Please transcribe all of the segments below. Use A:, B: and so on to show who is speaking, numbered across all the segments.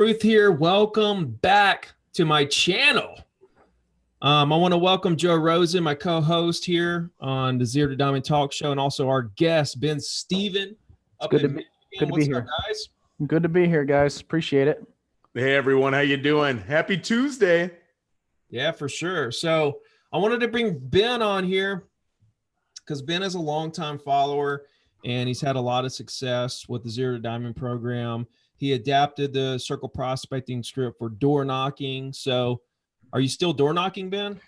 A: Carruth here. Welcome back to my channel. I want to welcome Joe Rosen, my co-host here on the Zero to Diamond Talk Show, and also our guest, Ben Steven, up in Michigan.
B: Good to be here,
A: guys?
B: Good to be here, guys. Appreciate it.
C: Hey, everyone. How you doing? Happy Tuesday.
A: Yeah, for sure. So I wanted to bring Ben on here because Ben is a longtime follower, and he's had a lot of success with the Zero to Diamond program. He adapted the circle prospecting script for door knocking. So are you still door knocking, Ben?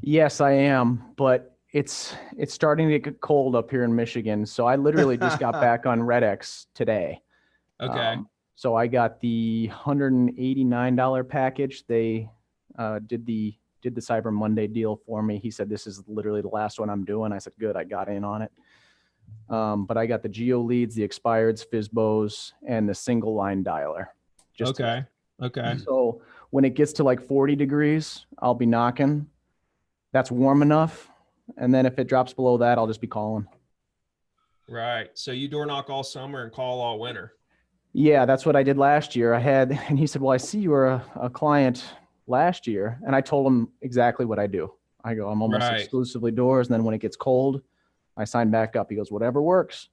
B: Yes, I am, but it's starting to get cold up here in Michigan. So I literally just got back on RedX today.
A: Okay.
B: So I got the $189 package. They did the Cyber Monday deal for me. He said, this is literally the last one I'm doing. I said, good, I got in on it. But I got the geo leads, the expireds, FISBOs, and the single line dialer.
A: Okay.
B: So when it gets to like 40 degrees, I'll be knocking. That's warm enough. And then if it drops below that, I'll just be calling.
A: Right. So you door knock all summer and call all winter.
B: Yeah, that's what I did last year. And he said, well, I see you were a client last year. And I told him exactly what I do. I go, I'm almost exclusively doors. And then when it gets cold, I sign back up. He goes, whatever works.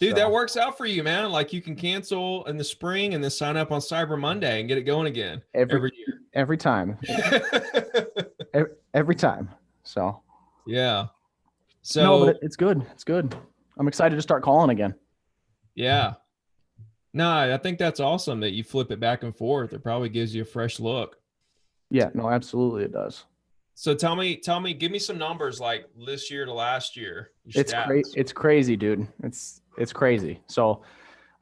A: Dude, that works out for you, man. Like you can cancel in the spring and then sign up on Cyber Monday and get it going again every year.
B: Every time. every time. So,
A: yeah. So,
B: no, but it's good. It's good. I'm excited to start calling again.
A: Yeah. No, I think that's awesome that you flip it back and forth. It probably gives you a fresh look.
B: Yeah, no, absolutely it does.
A: So tell me, give me some numbers like this year to last year.
B: It's crazy, dude. It's crazy. So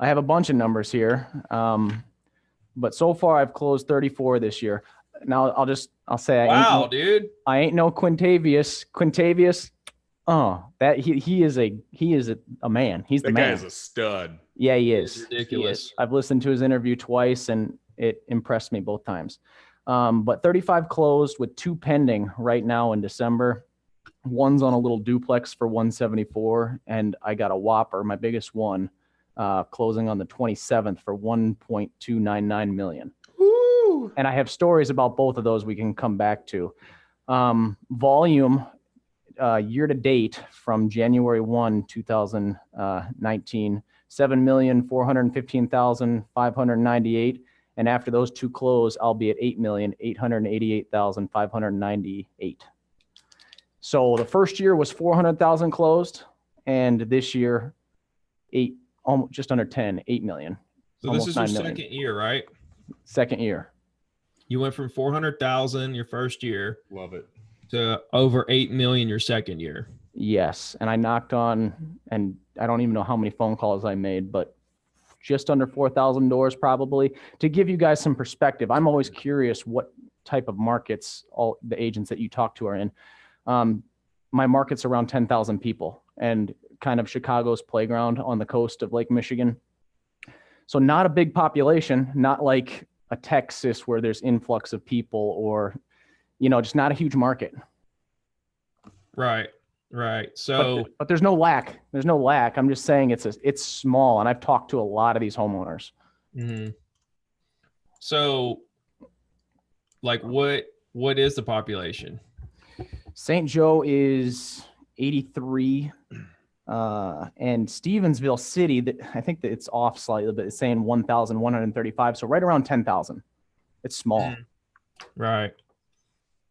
B: I have a bunch of numbers here. But so far I've closed 34 this year. Now I'll say,
A: wow, dude,
B: I ain't no Quintavious. That he is a man. He's the man.
C: That guy's a stud.
B: Yeah, he is.
A: It's ridiculous.
B: I've listened to his interview twice and it impressed me both times. But 35 closed with 2 pending right now in December. One's on a little duplex for 174, and I got a whopper, my biggest one, closing on the 27th for 1.299 million.
C: Woo!
B: And I have stories about both of those we can come back to. Volume year to date from January 1, 2019, 7,415,598. And after those 2 close, I'll be at 8,888,598. So the first year was 400,000 closed, and this year, just under 8 million.
A: So this is your second year, right?
B: Second year.
A: You went from 400,000 your first year.
C: Love it.
A: To over 8 million your second year.
B: Yes, and I knocked on, and I don't even know how many phone calls I made, but just under 4,000 doors probably. To give you guys some perspective, I'm always curious what type of markets all the agents that you talk to are in. My market's around 10,000 people and kind of Chicago's playground on the coast of Lake Michigan. So not a big population, not like a Texas where there's influx of people or, just not a huge market.
A: Right. So,
B: but there's no lack. There's no lack. I'm just saying it's small, and I've talked to a lot of these homeowners.
A: Mm-hmm. So, like, what is the population?
B: St. Joe is 83, and Stevensville City. I think that it's off slightly, but it's saying 1,135. So right around 10,000. It's small.
A: Right.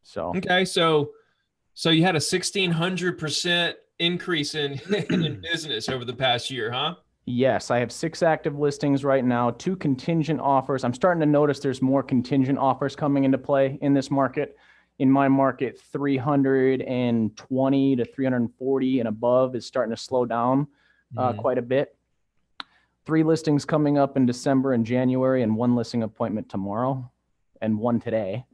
B: So
A: okay, so you had a 1,600% increase in business over the past year, huh?
B: Yes, I have 6 active listings right now, 2 contingent offers. I'm starting to notice there's more contingent offers coming into play in this market. In my market, 320 to 340 and above is starting to slow down quite a bit. 3 listings coming up in December and January, and 1 listing appointment tomorrow, and 1 today.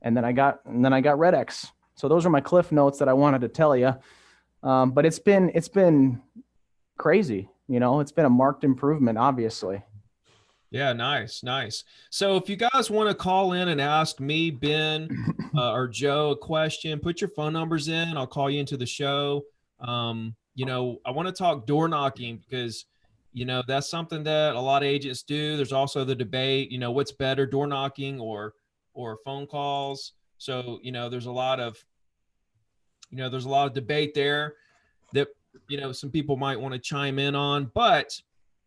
B: And then I got RedX. So those are my cliff notes that I wanted to tell you. But it's been crazy. It's been a marked improvement, obviously.
A: Yeah, nice. So if you guys want to call in and ask me, Ben, or Joe a question, put your phone numbers in. I'll call you into the show. I want to talk door knocking because That's something that a lot of agents do. There's also the debate, what's better, door knocking or phone calls. So, there's a lot of debate there that, some people might want to chime in on. But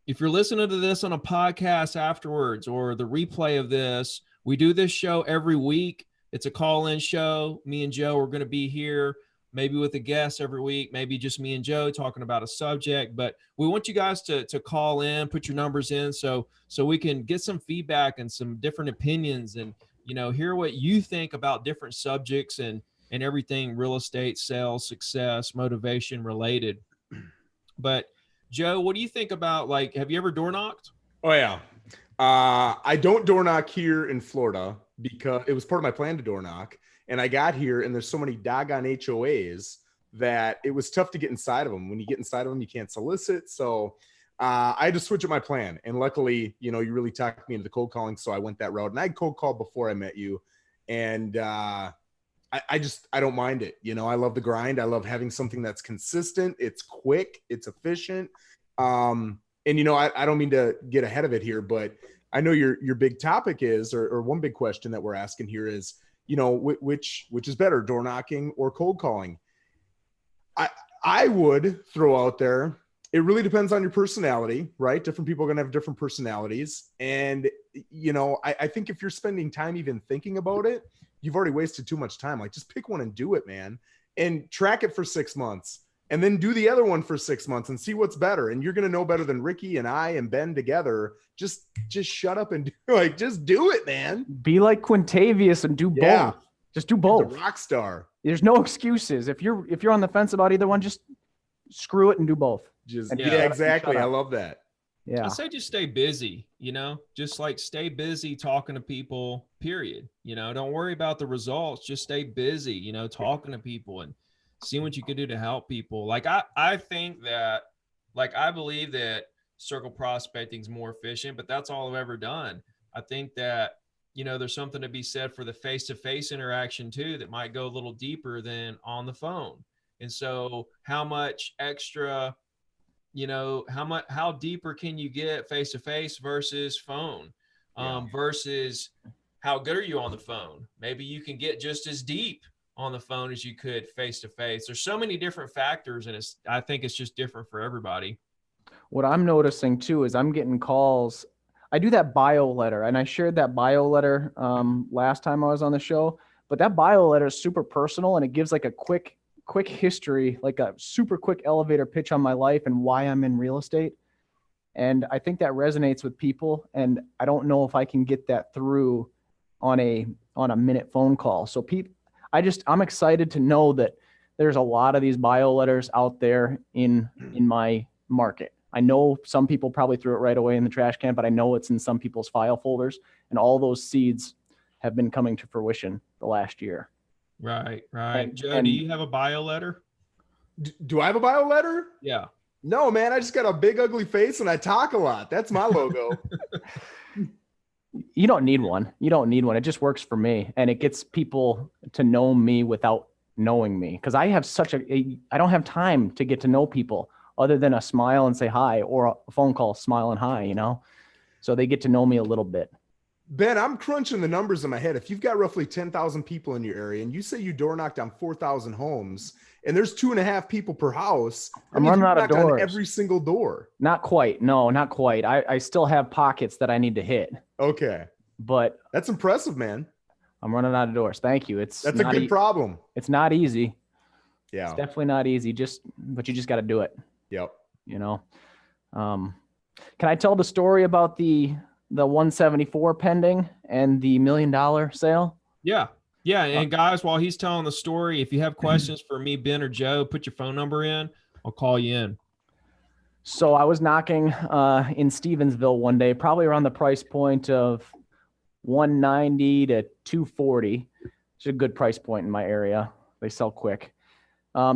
A: if you're listening to this on a podcast afterwards or the replay of this, we do this show every week. It's a call-in show. Me and Joe are going to be here, maybe with a guest every week, maybe just me and Joe talking about a subject. But we want you guys to call in, put your numbers in so we can get some feedback and some different opinions and, hear what you think about different subjects and everything real estate, sales, success, motivation related. But Joe, what do you think about, have you ever door knocked?
C: Oh yeah. I don't door knock here in Florida because it was part of my plan to door knock. And I got here and there's so many doggone HOAs that it was tough to get inside of them. When you get inside of them, you can't solicit. So I had to switch up my plan. And luckily, you really talked me into the cold calling. So I went that route, and I had cold called before I met you. And I don't mind it. I love the grind. I love having something that's consistent. It's quick. It's efficient. And, I don't mean to get ahead of it here, but I know your big topic is, or one big question that we're asking here is, which is better, door knocking or cold calling? I would throw out there, it really depends on your personality, right? Different people are going to have different personalities. And, I think if you're spending time even thinking about it, you've already wasted too much time. Just pick one and do it, man, and track it for 6 months. And then do the other one for 6 months and see what's better. And you're going to know better than Ricky and I and Ben together. Just shut up and just do it, man.
B: Be like Quintavious and do both. Just do both.
C: The rock star.
B: There's no excuses. If you're on the fence about either one, just screw it and do both.
C: Exactly. I love that.
A: Yeah. I say just stay busy, just stay busy talking to people, period. Don't worry about the results. Just stay busy, talking to people and see what you can do to help people. I think that, I believe that circle prospecting is more efficient, but that's all I've ever done. I think that, there's something to be said for the face-to-face interaction too, that might go a little deeper than on the phone. And so how much extra, how deeper can you get face-to-face versus phone, versus how good are you on the phone? Maybe you can get just as deep on the phone as you could face-to-face. There's so many different factors, and I think it's just different for everybody.
B: What I'm noticing too is I'm getting calls. I do that bio letter, and I shared that bio letter last time I was on the show, but that bio letter is super personal, and it gives a quick history, a super quick elevator pitch on my life and why I'm in real estate. And I think that resonates with people. And I don't know if I can get that through on a minute phone call. So I'm excited to know that there's a lot of these bio letters out there in my market. I know some people probably threw it right away in the trash can, but I know it's in some people's file folders, and all those seeds have been coming to fruition the last year.
A: Right. Joe, do you have a bio letter?
C: Do I have a bio letter?
A: Yeah.
C: No, man, I just got a big ugly face and I talk a lot. That's my logo.
B: You don't need one. It just works for me, and it gets people to know me without knowing me, because I have I don't have time to get to know people other than a smile and say hi, or a phone call, smile and hi, so they get to know me a little bit.
C: Ben, I'm crunching the numbers in my head. If you've got roughly 10,000 people in your area and you say you door knocked on 4,000 homes and there's 2.5 people per house,
B: I'm running out of doors.
C: On every single door.
B: Not quite. No, not quite. I still have pockets that I need to hit.
C: Okay.
B: But
C: that's impressive, man.
B: I'm running out of doors. Thank you.
C: That's a good problem.
B: It's not easy.
C: Yeah.
B: It's definitely not easy. But you just got to do it.
C: Yep.
B: Can I tell the story about the 174 pending and the $1 million sale?
A: Yeah. And guys, while he's telling the story, if you have questions for me, Ben, or Joe, put your phone number in. I'll call you in.
B: So I was knocking in Stevensville one day, probably around the price point of 190 to 240. It's a good price point in my area. They sell quick.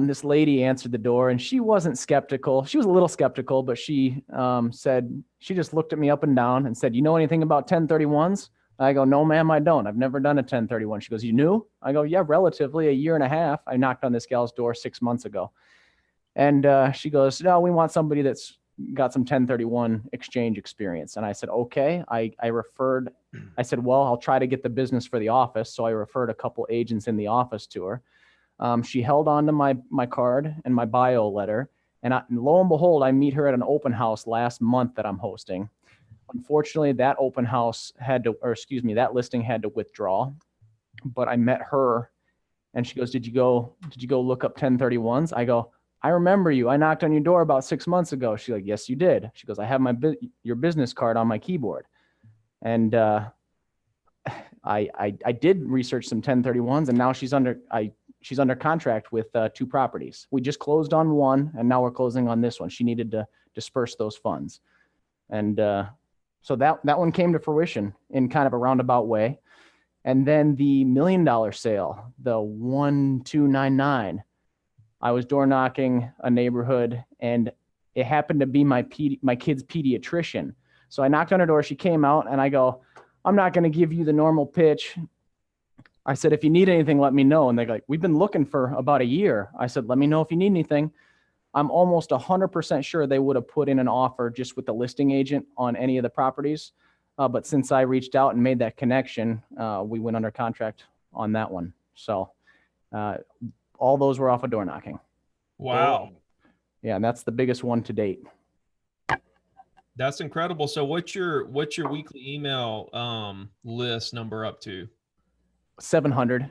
B: This lady answered the door, and she wasn't skeptical. She was a little skeptical, but she said, she just looked at me up and down and said, "You know anything about 1031s?" I go, "No, ma'am, I don't. I've never done a 1031. She goes, "You knew?" I go, "Yeah, relatively, a year and a half. I knocked on this gal's door 6 months ago." And she goes, "No, we want somebody that's got some 1031 exchange experience. And I said, okay. I said, well, I'll try to get the business for the office. So I referred a couple agents in the office to her. She held on to my card and my bio letter. And lo and behold, I meet her at an open house last month that I'm hosting. Unfortunately, that listing had to withdraw, but I met her and she goes, did you go look up 1031s? I go, I remember you. I knocked on your door about 6 months ago. She's like, yes, you did. She goes, I have your business card on my keyboard. And I did research some 1031s, and now she's under contract with 2 properties. We just closed on one, and now we're closing on this one. She needed to disperse those funds. And so that one came to fruition in kind of a roundabout way. And then the $1 million sale, the 1299, I was door knocking a neighborhood, and it happened to be my kid's pediatrician. So I knocked on her door. She came out, and I go, I'm not going to give you the normal pitch. I said, if you need anything, let me know. And they're like, we've been looking for about a year. I said, let me know if you need anything. I'm almost 100% sure they would have put in an offer just with the listing agent on any of the properties. But since I reached out and made that connection, we went under contract on that one. So all those were off of door knocking.
A: Wow.
B: Yeah, and that's the biggest one to date.
A: That's incredible. So what's your weekly email list number up to?
B: 700.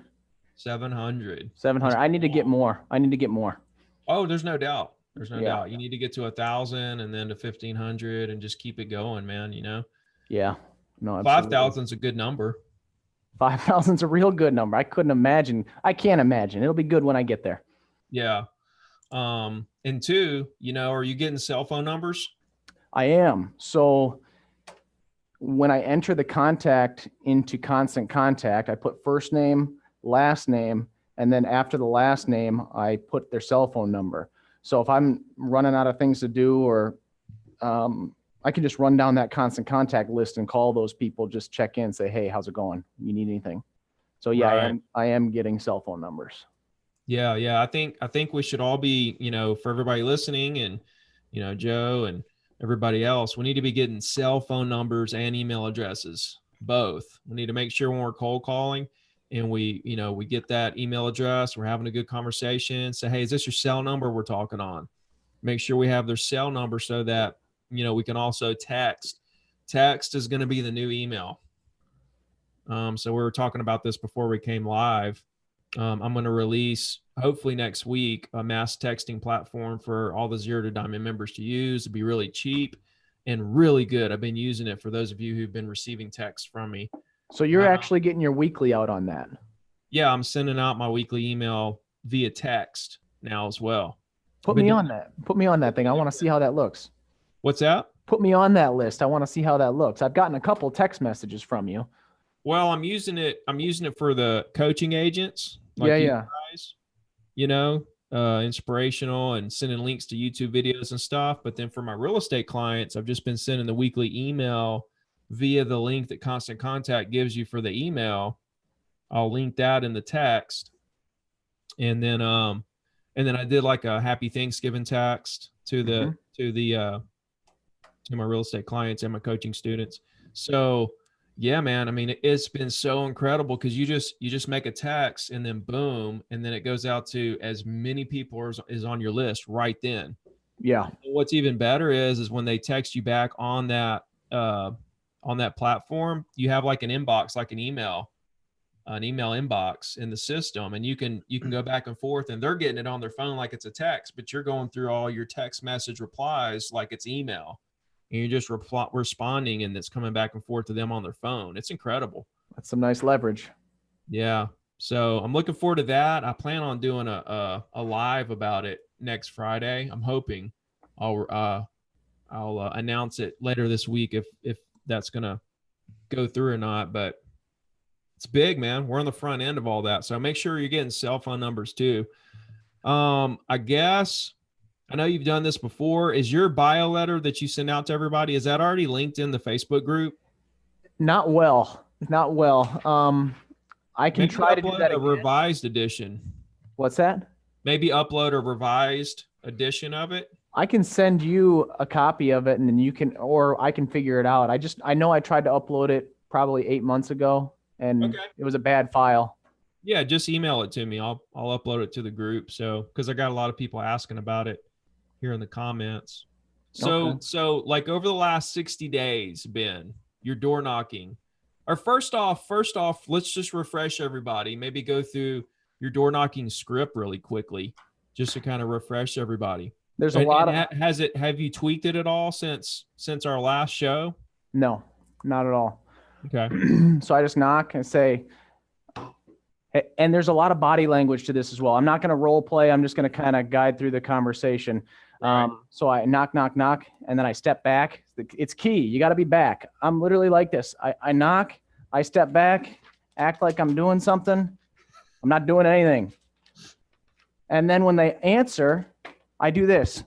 A: 700.
B: I need to get more.
A: Oh, there's no doubt. There's no doubt. You need to get to 1,000 and then to 1,500 and just keep it going, man. You know?
B: Yeah. No,
A: 5,000 is a good number.
B: 5,000 is a real good number. I can't imagine. It'll be good when I get there.
A: Yeah. And 2, are you getting cell phone numbers?
B: I am. So when I enter the contact into Constant Contact, I put first name, last name, and then after the last name, I put their cell phone number. So if I'm running out of things to do, or I can just run down that Constant Contact list and call those people, just check in, say, hey, how's it going? You need anything? So yeah, right. I am getting cell phone numbers.
A: Yeah. I think we should all be, for everybody listening and, Joe and everybody else, we need to be getting cell phone numbers and email addresses, both. We need to make sure when we're cold calling and we get that email address, we're having a good conversation, say, hey, is this your cell number we're talking on? Make sure we have their cell number so that, we can also text. Text is going to be the new email. So we were talking about this before we came live. I'm going to release, hopefully next week, a mass texting platform for all the Zero to Diamond members to use. It'd be really cheap and really good. I've been using it for those of you who've been receiving texts from me.
B: So you're actually getting your weekly out on that?
A: Yeah, I'm sending out my weekly email via text now as well.
B: Put me on that thing. I want to see how that looks.
A: What's that?
B: Put me on that list. I want to see how that looks. I've gotten a couple text messages from you.
A: Well, I'm using it for the coaching agents. Like you guys, inspirational and sending links to YouTube videos and stuff. But then for my real estate clients, I've just been sending the weekly email via the link that Constant Contact gives you for the email. I'll link that in the text. And then I did like a happy Thanksgiving text to my real estate clients and my coaching students. So yeah, man. I mean, it's been so incredible because you just make a text and then boom, and then it goes out to as many people as is on your list right then.
B: Yeah.
A: And what's even better is when they text you back on that platform, you have like an inbox, like an email inbox in the system, and you can go back and forth, and they're getting it on their phone like it's a text, but you're going through all your text message replies like it's email. And you're just responding, and it's coming back and forth to them on their phone. It's incredible.
B: That's some nice leverage.
A: Yeah. So I'm looking forward to that. I plan on doing a live about it next Friday. I'm hoping I'll announce it later this week if that's going to go through or not. But it's big, man. We're on the front end of all that. So make sure you're getting cell phone numbers too. I guess I know you've done this before. Is your bio letter that you send out to everybody, is that already linked in the Facebook group?
B: Not well. I can try to do that
A: a
B: again.
A: Revised edition.
B: What's that?
A: Maybe upload a revised edition of it.
B: I can send you a copy of it and then you can, or I can figure it out. I know I tried to upload it probably 8 months ago and
A: Okay.
B: it was a bad file.
A: Yeah, just email it to me. I'll upload it to the group. So because I got a lot of people asking about it here in the comments. So
B: Okay.
A: so like over the last 60 days, Ben, you're door knocking. Or first off, let's just refresh everybody. Maybe go through your door knocking script really quickly, just to kind of refresh everybody.
B: There's a
A: And,
B: lot
A: and
B: of,
A: have you tweaked it at all since our last show?
B: no, not at all.
A: Okay.
B: So I just knock and say, and there's a lot of body language to this as well. I'm not going to role play. I'm just going to kind of guide through the conversation.
A: Right.
B: So I knock, and then I step back. It's key. You got to be back. I'm literally like this. I knock, I step back, act like I'm doing something. I'm not doing anything. And then when they answer, I do this.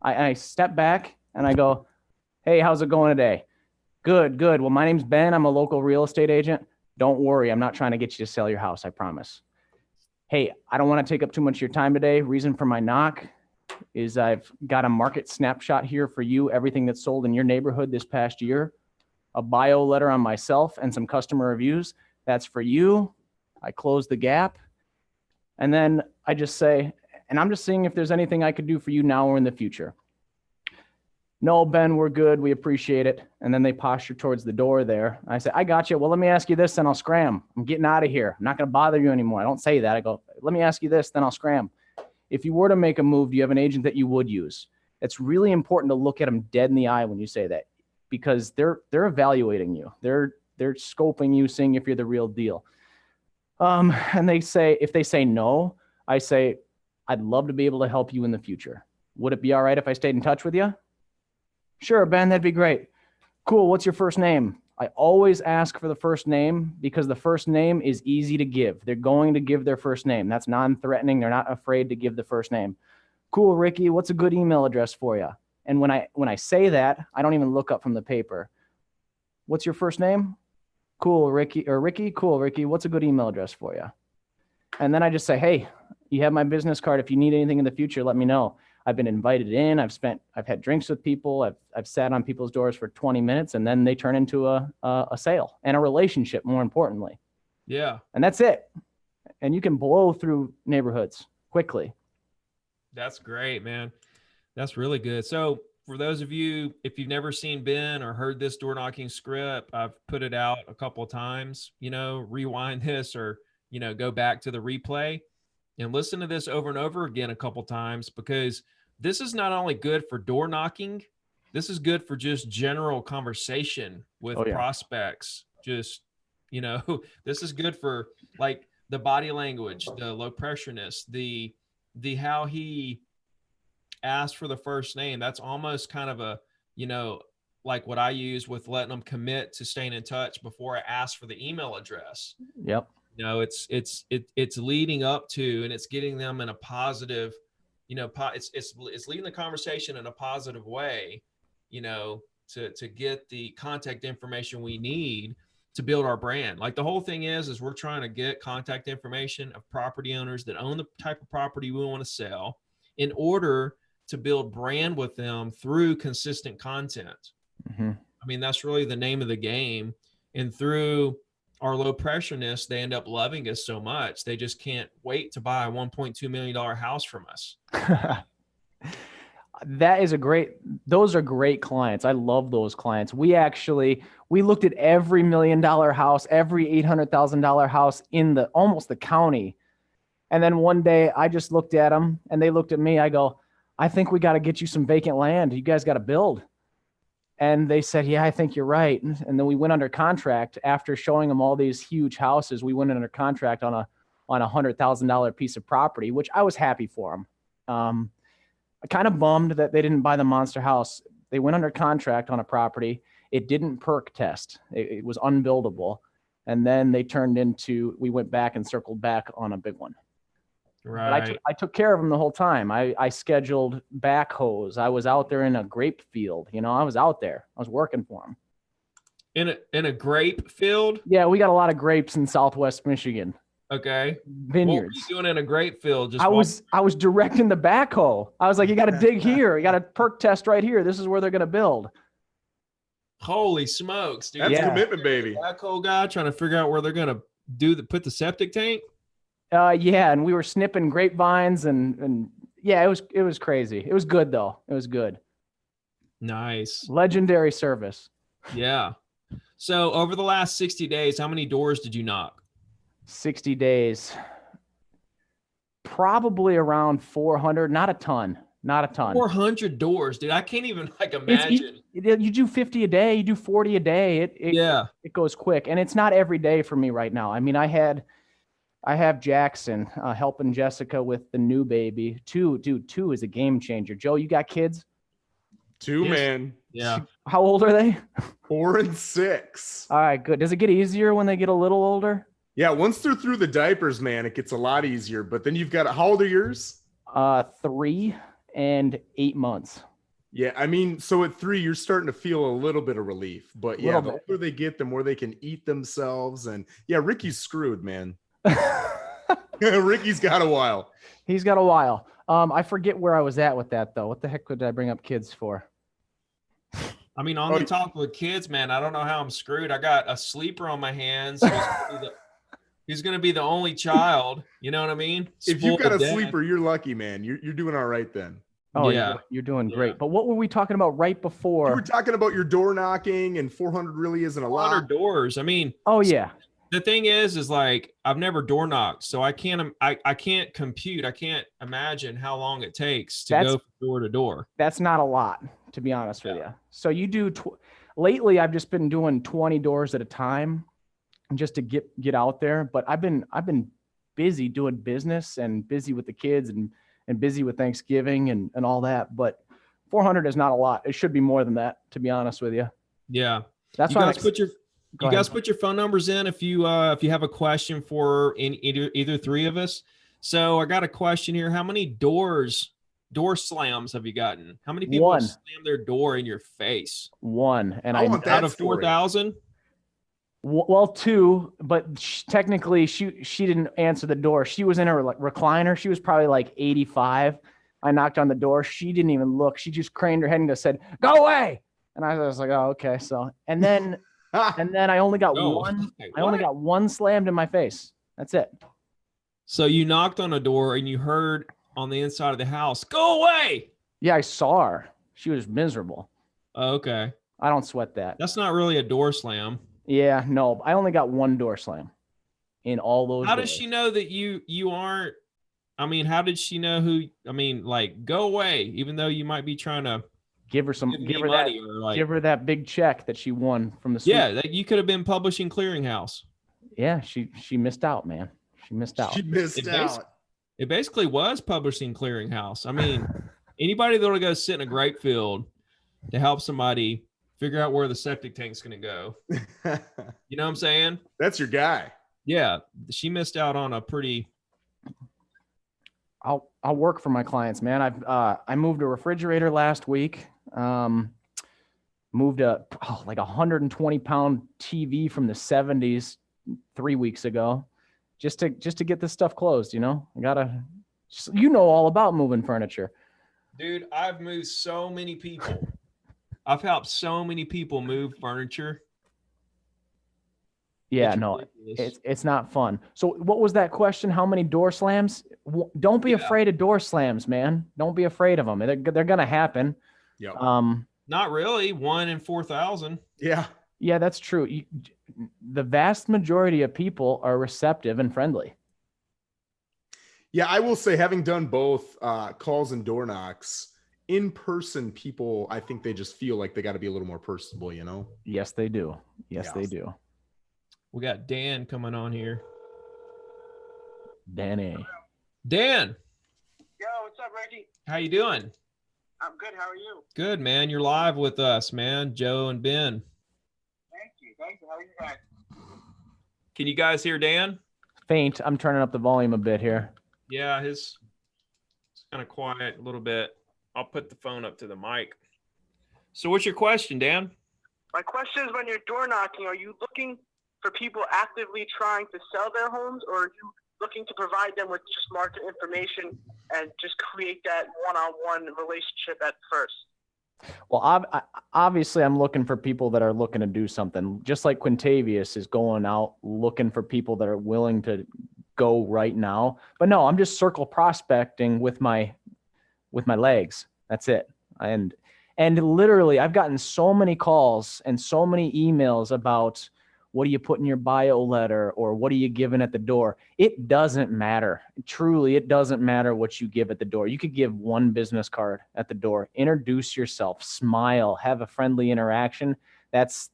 B: I step back and I go, hey, how's it going today? Good. Well, my name's Ben. I'm a local real estate agent. Don't worry. I'm not trying to get you to sell your house. I promise. Hey, I don't want to take up too much of your time today. Reason for my knock is I've got a market snapshot here for you, everything that's sold in your neighborhood this past year, a bio letter on myself and some customer reviews. That's for you. I close the gap. And then I just say, and I'm just seeing if there's anything I could do for you now or in the future. No, Ben, we're good. We appreciate it. And then they posture towards the door there. I say, I got you. Well, let me ask you this, then I'll scram. I'm getting out of here. I'm not going to bother you anymore. I don't say that. I go, let me ask you this, then I'll scram. If you were to make a move, do you have an agent that you would use? It's really important to look at them dead in the eye when you say that, because they're evaluating you. They're scoping you, seeing if you're the real deal. And they say, if they say no, I say, I'd love to be able to help you in the future. Would it be all right if I stayed in touch with you? Sure, Ben, that'd be great. Cool. What's your first name? I always ask for the first name because the first name is easy to give. They're going to give their first name. That's non-threatening. They're not afraid to give the first name. Cool, Ricky. What's a good email address for you? And when I say that, I don't even look up from the paper. What's your first name? Cool, Ricky. Or Ricky? Cool, Ricky. What's a good email address for you? And then I just say, hey, you have my business card. If you need anything in the future, let me know. I've been invited in. I've had drinks with people. I've sat on people's doors for 20 minutes, and then they turn into a sale and a relationship, more importantly.
A: Yeah.
B: And that's it. And you can blow through neighborhoods quickly.
A: That's great, man. That's really good. So for those of you, if you've never seen Ben or heard this door knocking script, I've put it out a couple of times, rewind this or, go back to the replay and listen to this over and over again a couple times, because this is not only good for door knocking, this is good for just general conversation with prospects. Just, this is good for like the body language, the low pressureness, the how he asked for the first name. That's almost kind of a, like what I use with letting them commit to staying in touch before I ask for the email address.
B: Yep.
A: It's leading up to, and it's getting them in a positive, it's leading the conversation in a positive way, to get the contact information we need to build our brand. Like the whole thing is we're trying to get contact information of property owners that own the type of property we want to sell in order to build brand with them through consistent content.
B: Mm-hmm.
A: I mean, that's really the name of the game. And through our low pressureness, they end up loving us so much. They just can't wait to buy a $1.2 million house from us.
B: Those are great clients. I love those clients. We looked at every $1 million house, every $800,000 house in almost the county. And then one day I just looked at them and they looked at me. I go, I think we got to get you some vacant land. You guys got to build. And they said, yeah, I think you're right. And then we went under contract after showing them all these huge houses. We went under contract on a $100,000 piece of property, which I was happy for them. I kind of bummed that they didn't buy the monster house. They went under contract on a property. It didn't perk test. It was unbuildable. And then we went back and circled back on a big one.
A: Right.
B: But I took care of them the whole time. I scheduled backhoes. I was out there in a grape field. I was out there. I was working for them.
A: In a grape field?
B: Yeah, we got a lot of grapes in Southwest Michigan.
A: Okay. What were
B: vineyards.
A: you doing in a grape field? Just
B: I was directing the backhoe. I was like, you got to dig here. You got to perk test right here. This is where they're going to build.
A: Holy smokes, dude.
C: That's
B: Yeah.
C: commitment, baby.
A: Backhoe guy trying to figure out where they're gonna put the septic tank.
B: Yeah, and we were snipping grapevines and yeah, it was crazy. It was good though. It was good.
A: Nice.
B: Legendary service.
A: Yeah. So over the last 60 days, how many doors did you knock?
B: 60 days. Probably around 400, not a ton.
A: 400 doors, dude. I can't even like
B: It's-
A: imagine.
B: You do 50 a day, you do 40 a day. It goes quick. And it's not every day for me right now. I mean, I have Jackson helping Jessica with the new baby. Two is a game changer. Joe, you got kids?
C: 2,
A: Yes.
C: man.
A: Yeah.
B: How old are they?
C: 4 and 6.
B: All right, good. Does it get easier when they get a little older?
C: Yeah, once they're through the diapers, man, it gets a lot easier. But then you've got, how old are yours?
B: 3 and 8 months.
C: Yeah, I mean, so at 3, you're starting to feel a little bit of relief. But yeah,
B: Little
C: the
B: bit.
C: older they get, the more they can eat themselves. And yeah, Ricky's screwed, man. Ricky's got a while.
B: He's got a while. I forget where I was at with that though. What the heck did I bring up kids for?
A: I mean, on the talk with kids, man, I don't know how I'm screwed. I got a sleeper on my hands. He's going to be the only child. You know what I mean?
C: If you've got a
A: Spoiled dad.
C: sleeper, you're lucky, man. You're doing all right then.
B: Oh,
A: Yeah.
B: you're doing
A: Yeah.
B: great. But what were we talking about right
C: You
B: before?
C: were talking about your door knocking, and 400 really isn't a
A: 400
C: lot.
A: doors. I mean,
B: Oh yeah.
A: the thing is like I've never door knocked, so I can't compute. I can't imagine how long it takes to
B: That's-
A: go from door to door.
B: That's not a lot, to be honest with you. So you do lately I've just been doing 20 doors at a time just to get out there. But I've been busy doing business and busy with the kids and busy with Thanksgiving and all that. But 400 is not a lot. It should be more than that, to be honest with you.
A: Yeah.
B: That's
A: You
B: why
A: guys put your
B: Go
A: you
B: ahead.
A: guys put your phone numbers in if you have a question for either three of us. So I got a question here. How many door slams have you gotten? How many people
B: One.
A: have slammed their door in your face?
B: one, and
C: I want that
A: Out of
C: story.
A: 4,000?
B: well, 2, but technically she didn't answer the door. She was in her recliner. She was probably like 85. I knocked on the door. She didn't even look. She just craned her head and just said, "Go away." And I was like, "Oh, okay." So, and then I only got
A: No.
B: one.
A: Hey,
B: I only
A: what?
B: got one slammed in my face. That's it.
A: So you knocked on a door and you heard on the inside of the house, "Go away."
B: Yeah, I saw her. She was miserable.
A: Oh, okay.
B: I don't sweat that.
A: That's not really a door slam.
B: Yeah, no. I only got one door slam in all those.
A: How does
B: doors.
A: she know that you aren't? I mean, how did she know who? I mean, like, go away, even though you might be trying to
B: give her some?
A: give
B: Give
A: me
B: her
A: money
B: that.
A: or like,
B: Give her that big check that she won from the. Sweep.
A: yeah, that you could have been Publishing Clearinghouse.
B: Yeah, she missed out, man. She missed out.
C: She missed
A: It
C: out.
A: It basically was Publishing Clearinghouse. I mean, anybody that'll go sit in a grape field to help somebody figure out where the septic tank's going to go. You know what I'm saying?
C: That's your guy.
A: Yeah, she missed out on a pretty.
B: I'll work for my clients, man. I moved a refrigerator last week. Moved like 120-pound TV from the 70s 3 weeks ago, just to get this stuff closed. You know, I gotta. You know all about moving furniture.
A: Dude, I've moved so many people. I've helped so many people move furniture.
B: Yeah,
A: It's
B: no,
A: ridiculous.
B: it's not fun. So what was that question? How many door slams? Don't be
A: Yeah.
B: afraid of door slams, man. Don't be afraid of them. They're gonna happen.
C: Yep.
A: Not really. 1 in 4,000.
C: Yeah.
B: Yeah, that's true. The vast majority of people are receptive and friendly.
C: Yeah, I will say, having done both calls and door knocks, in person, people, I think they just feel like they got to be a little more personable, you know?
B: Yes, they do. Yes,
C: Yeah.
B: they do.
A: We got Dan coming on here.
B: Danny.
A: Dan,
D: Yo, what's up, Reggie?
A: how you doing?
D: I'm good. How are you?
A: Good, man. You're live with us, man. Joe and Ben.
D: Thank you. Thank you. How are you guys?
A: Can you guys hear Dan?
B: Faint. I'm turning up the volume a bit here.
A: Yeah, it's kind of quiet a little bit. I'll put the phone up to the mic. So what's your question, Dan?
D: My question is, when you're door knocking, are you looking for people actively trying to sell their homes, or are you looking to provide them with just market information and just create that one-on-one relationship at first?
B: Well, obviously, I'm looking for people that are looking to do something, just like Quintavious is going out looking for people that are willing to go right now. But no, I'm just circle prospecting with my legs. That's it. And literally, I've gotten so many calls and so many emails about, what do you put in your bio letter, or what are you giving at the door? It doesn't matter. Truly, it doesn't matter what you give at the door. You could give one business card at the door, introduce yourself, smile, have a friendly interaction. That's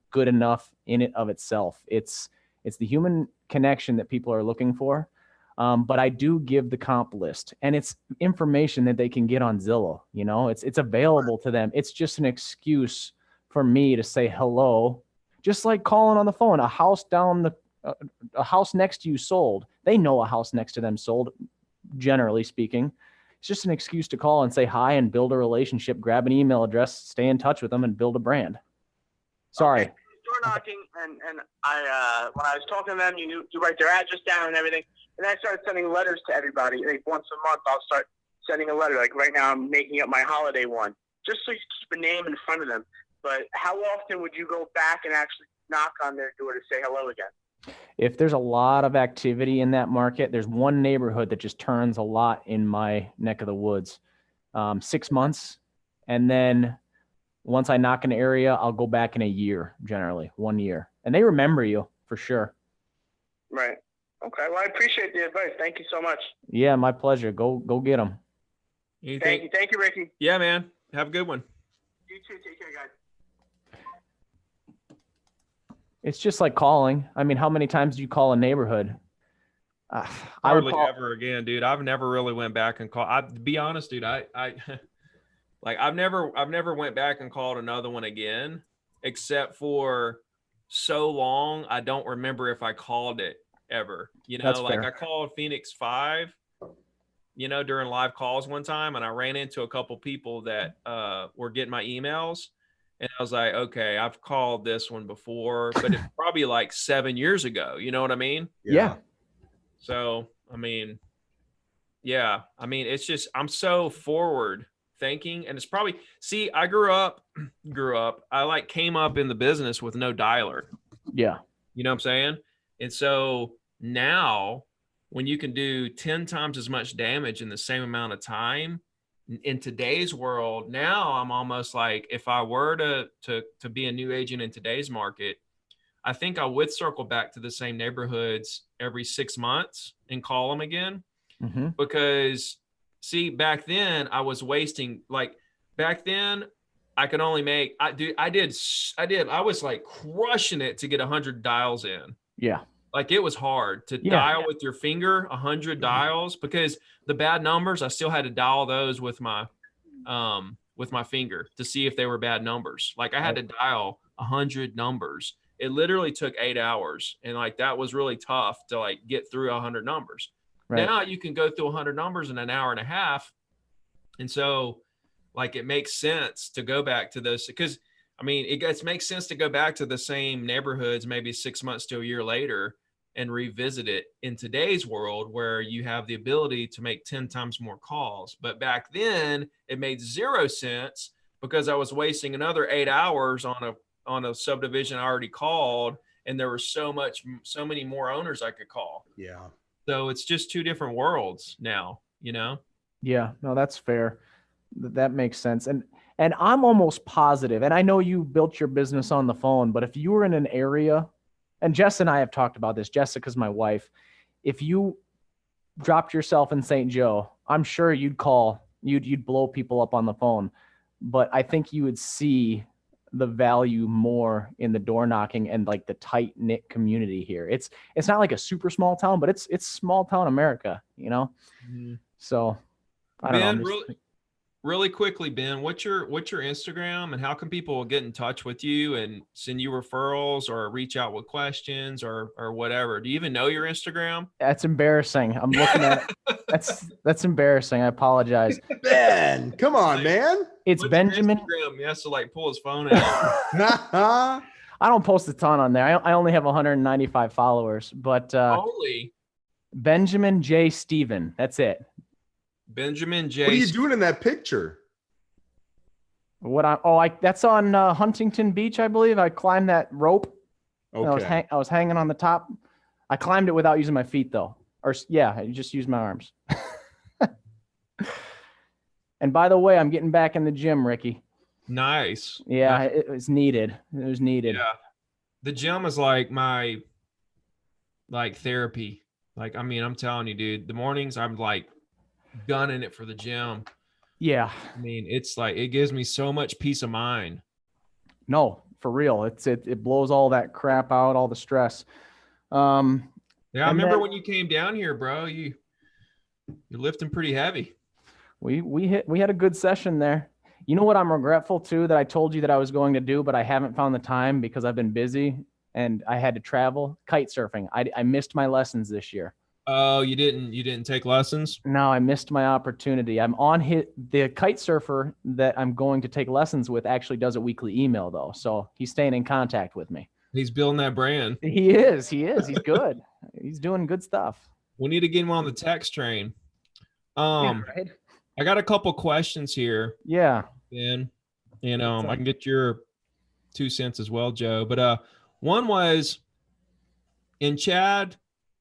B: good enough in and of itself. It's the human connection that people are looking for. But I do give the comp list, and it's information that they can get on Zillow. You know, it's available to them. It's just an excuse for me to say hello. Just like calling on the phone, a house next to you sold. They know a house next to them sold, generally speaking. It's just an excuse to call and say hi and build a relationship, grab an email address, stay in touch with them, and build a brand. Sorry.
D: Okay. Door knocking, and I when I was talking to them, you write their address down and everything, and I started sending letters to everybody. Like once a month, I'll start sending a letter. Like right now, I'm making up my holiday one, just so you keep a name in front of them. But how often would you go back and actually knock on their door to say hello again?
B: If there's a lot of activity in that market, there's one neighborhood that just turns a lot in my neck of the woods. 6 months. And then once I knock an area, I'll go back in a year, generally 1 year. And they remember you for sure.
D: Right. Okay. Well, I appreciate the advice. Thank you so much.
B: Yeah, my pleasure. Go get them.
D: Thank you. Thank you, Ricky.
A: Yeah, man. Have a good one.
D: You too. Take care, guys.
B: It's just like calling. I mean, how many times do you call a neighborhood?
A: Hardly ever again, dude. I've never really went back and called. To be honest, dude, I like I've never went back and called another one again, except for so long I don't remember if I called it ever. You know,
B: That's
A: like
B: fair.
A: I called Phoenix 5, you know, during live calls one time, and I ran into a couple people that were getting my emails. And I was like, okay, I've called this one before, but it's probably like 7 years ago. You know what I mean?
B: Yeah.
A: So, I mean, yeah, I mean, it's just, I'm so forward thinking, and it's probably, see, I grew up, I like came up in the business with no dialer.
B: Yeah.
A: You know what I'm saying? And so now when you can do 10 times as much damage in the same amount of time, in today's world, now I'm almost like, if I were to be a new agent in today's market, I think I would circle back to the same neighborhoods every 6 months and call them again.
B: Mm-hmm.
A: Because see, back then I was wasting, like back then I could only make, I was like crushing it to get 100 dials in.
B: Yeah.
A: Like it was hard to dial with your finger, 100 dials, because the bad numbers, I still had to dial those with my finger to see if they were bad numbers. Like I had to dial 100 numbers. It literally took 8 hours. And like, that was really tough to like get through 100 numbers. Right. Now you can go through 100 numbers in an hour and a half. And so like, it makes sense to go back to those, because I mean, it makes sense to go back to the same neighborhoods, maybe 6 months to a year later, and revisit it in today's world where you have the ability to make 10 times more calls. But back then it made 0 sense because I was wasting another 8 hours on a subdivision I already called. And there were so many more owners I could call.
C: Yeah.
A: So it's just 2 different worlds now, you know?
B: Yeah, no, that's fair. That makes sense. And I'm almost positive, and I know you built your business on the phone, but if you were in an area, and Jess and I have talked about this, Jessica's my wife, if you dropped yourself in St. Joe, I'm sure you'd blow people up on the phone, but I think you would see the value more in the door knocking and like the tight knit community here. It's not like a super small town, but it's small town America, you know? Mm-hmm. So I don't know.
A: Really quickly, Ben, what's your Instagram, and how can people get in touch with you and send you referrals or reach out with questions or whatever? Do you even know your Instagram?
B: That's embarrassing. I'm looking at that's embarrassing. I apologize.
C: Ben, come on, man.
B: It's Benjamin.
A: Instagram? He has to like pull his phone out.
B: I don't post a ton on there. I only have 195 followers, but
A: Only
B: Benjamin J. Steven. That's it.
A: Benjamin J.
C: What are you doing in that picture?
B: That's on Huntington Beach, I believe. I climbed that rope.
C: Okay.
B: I was hanging on the top. I climbed it without using my feet though. I just used my arms. And by the way, I'm getting back in the gym, Ricky.
A: Nice.
B: Yeah,
A: Nice.
B: it was needed. It was needed.
A: Yeah. The gym is like my therapy. Like, I mean, I'm telling you, dude, the mornings I'm like gunning it for the gym.
B: Yeah.
A: I mean, it's like it gives me so much peace of mind.
B: No, for real. It blows all that crap out, all the stress.
A: Yeah, I
B: And
A: remember
B: then-
A: when you came down here, bro. You're lifting pretty heavy.
B: We had a good session there. You know what I'm regretful too, that I told you that I was going to do, but I haven't found the time because I've been busy and I had to travel. Kite surfing. I missed my lessons this year.
A: Oh, you didn't take lessons?
B: No, I missed my opportunity. I'm on the kite surfer that I'm going to take lessons with actually does a weekly email though. So he's staying in contact with me.
A: He's building that brand.
B: He is. He's good. He's doing good stuff.
A: We need to get him on the text train.
B: Right?
A: I got a couple questions here,
B: Yeah.
A: Ben, and I can get your 2 cents as well, Joe. But one was in Chad.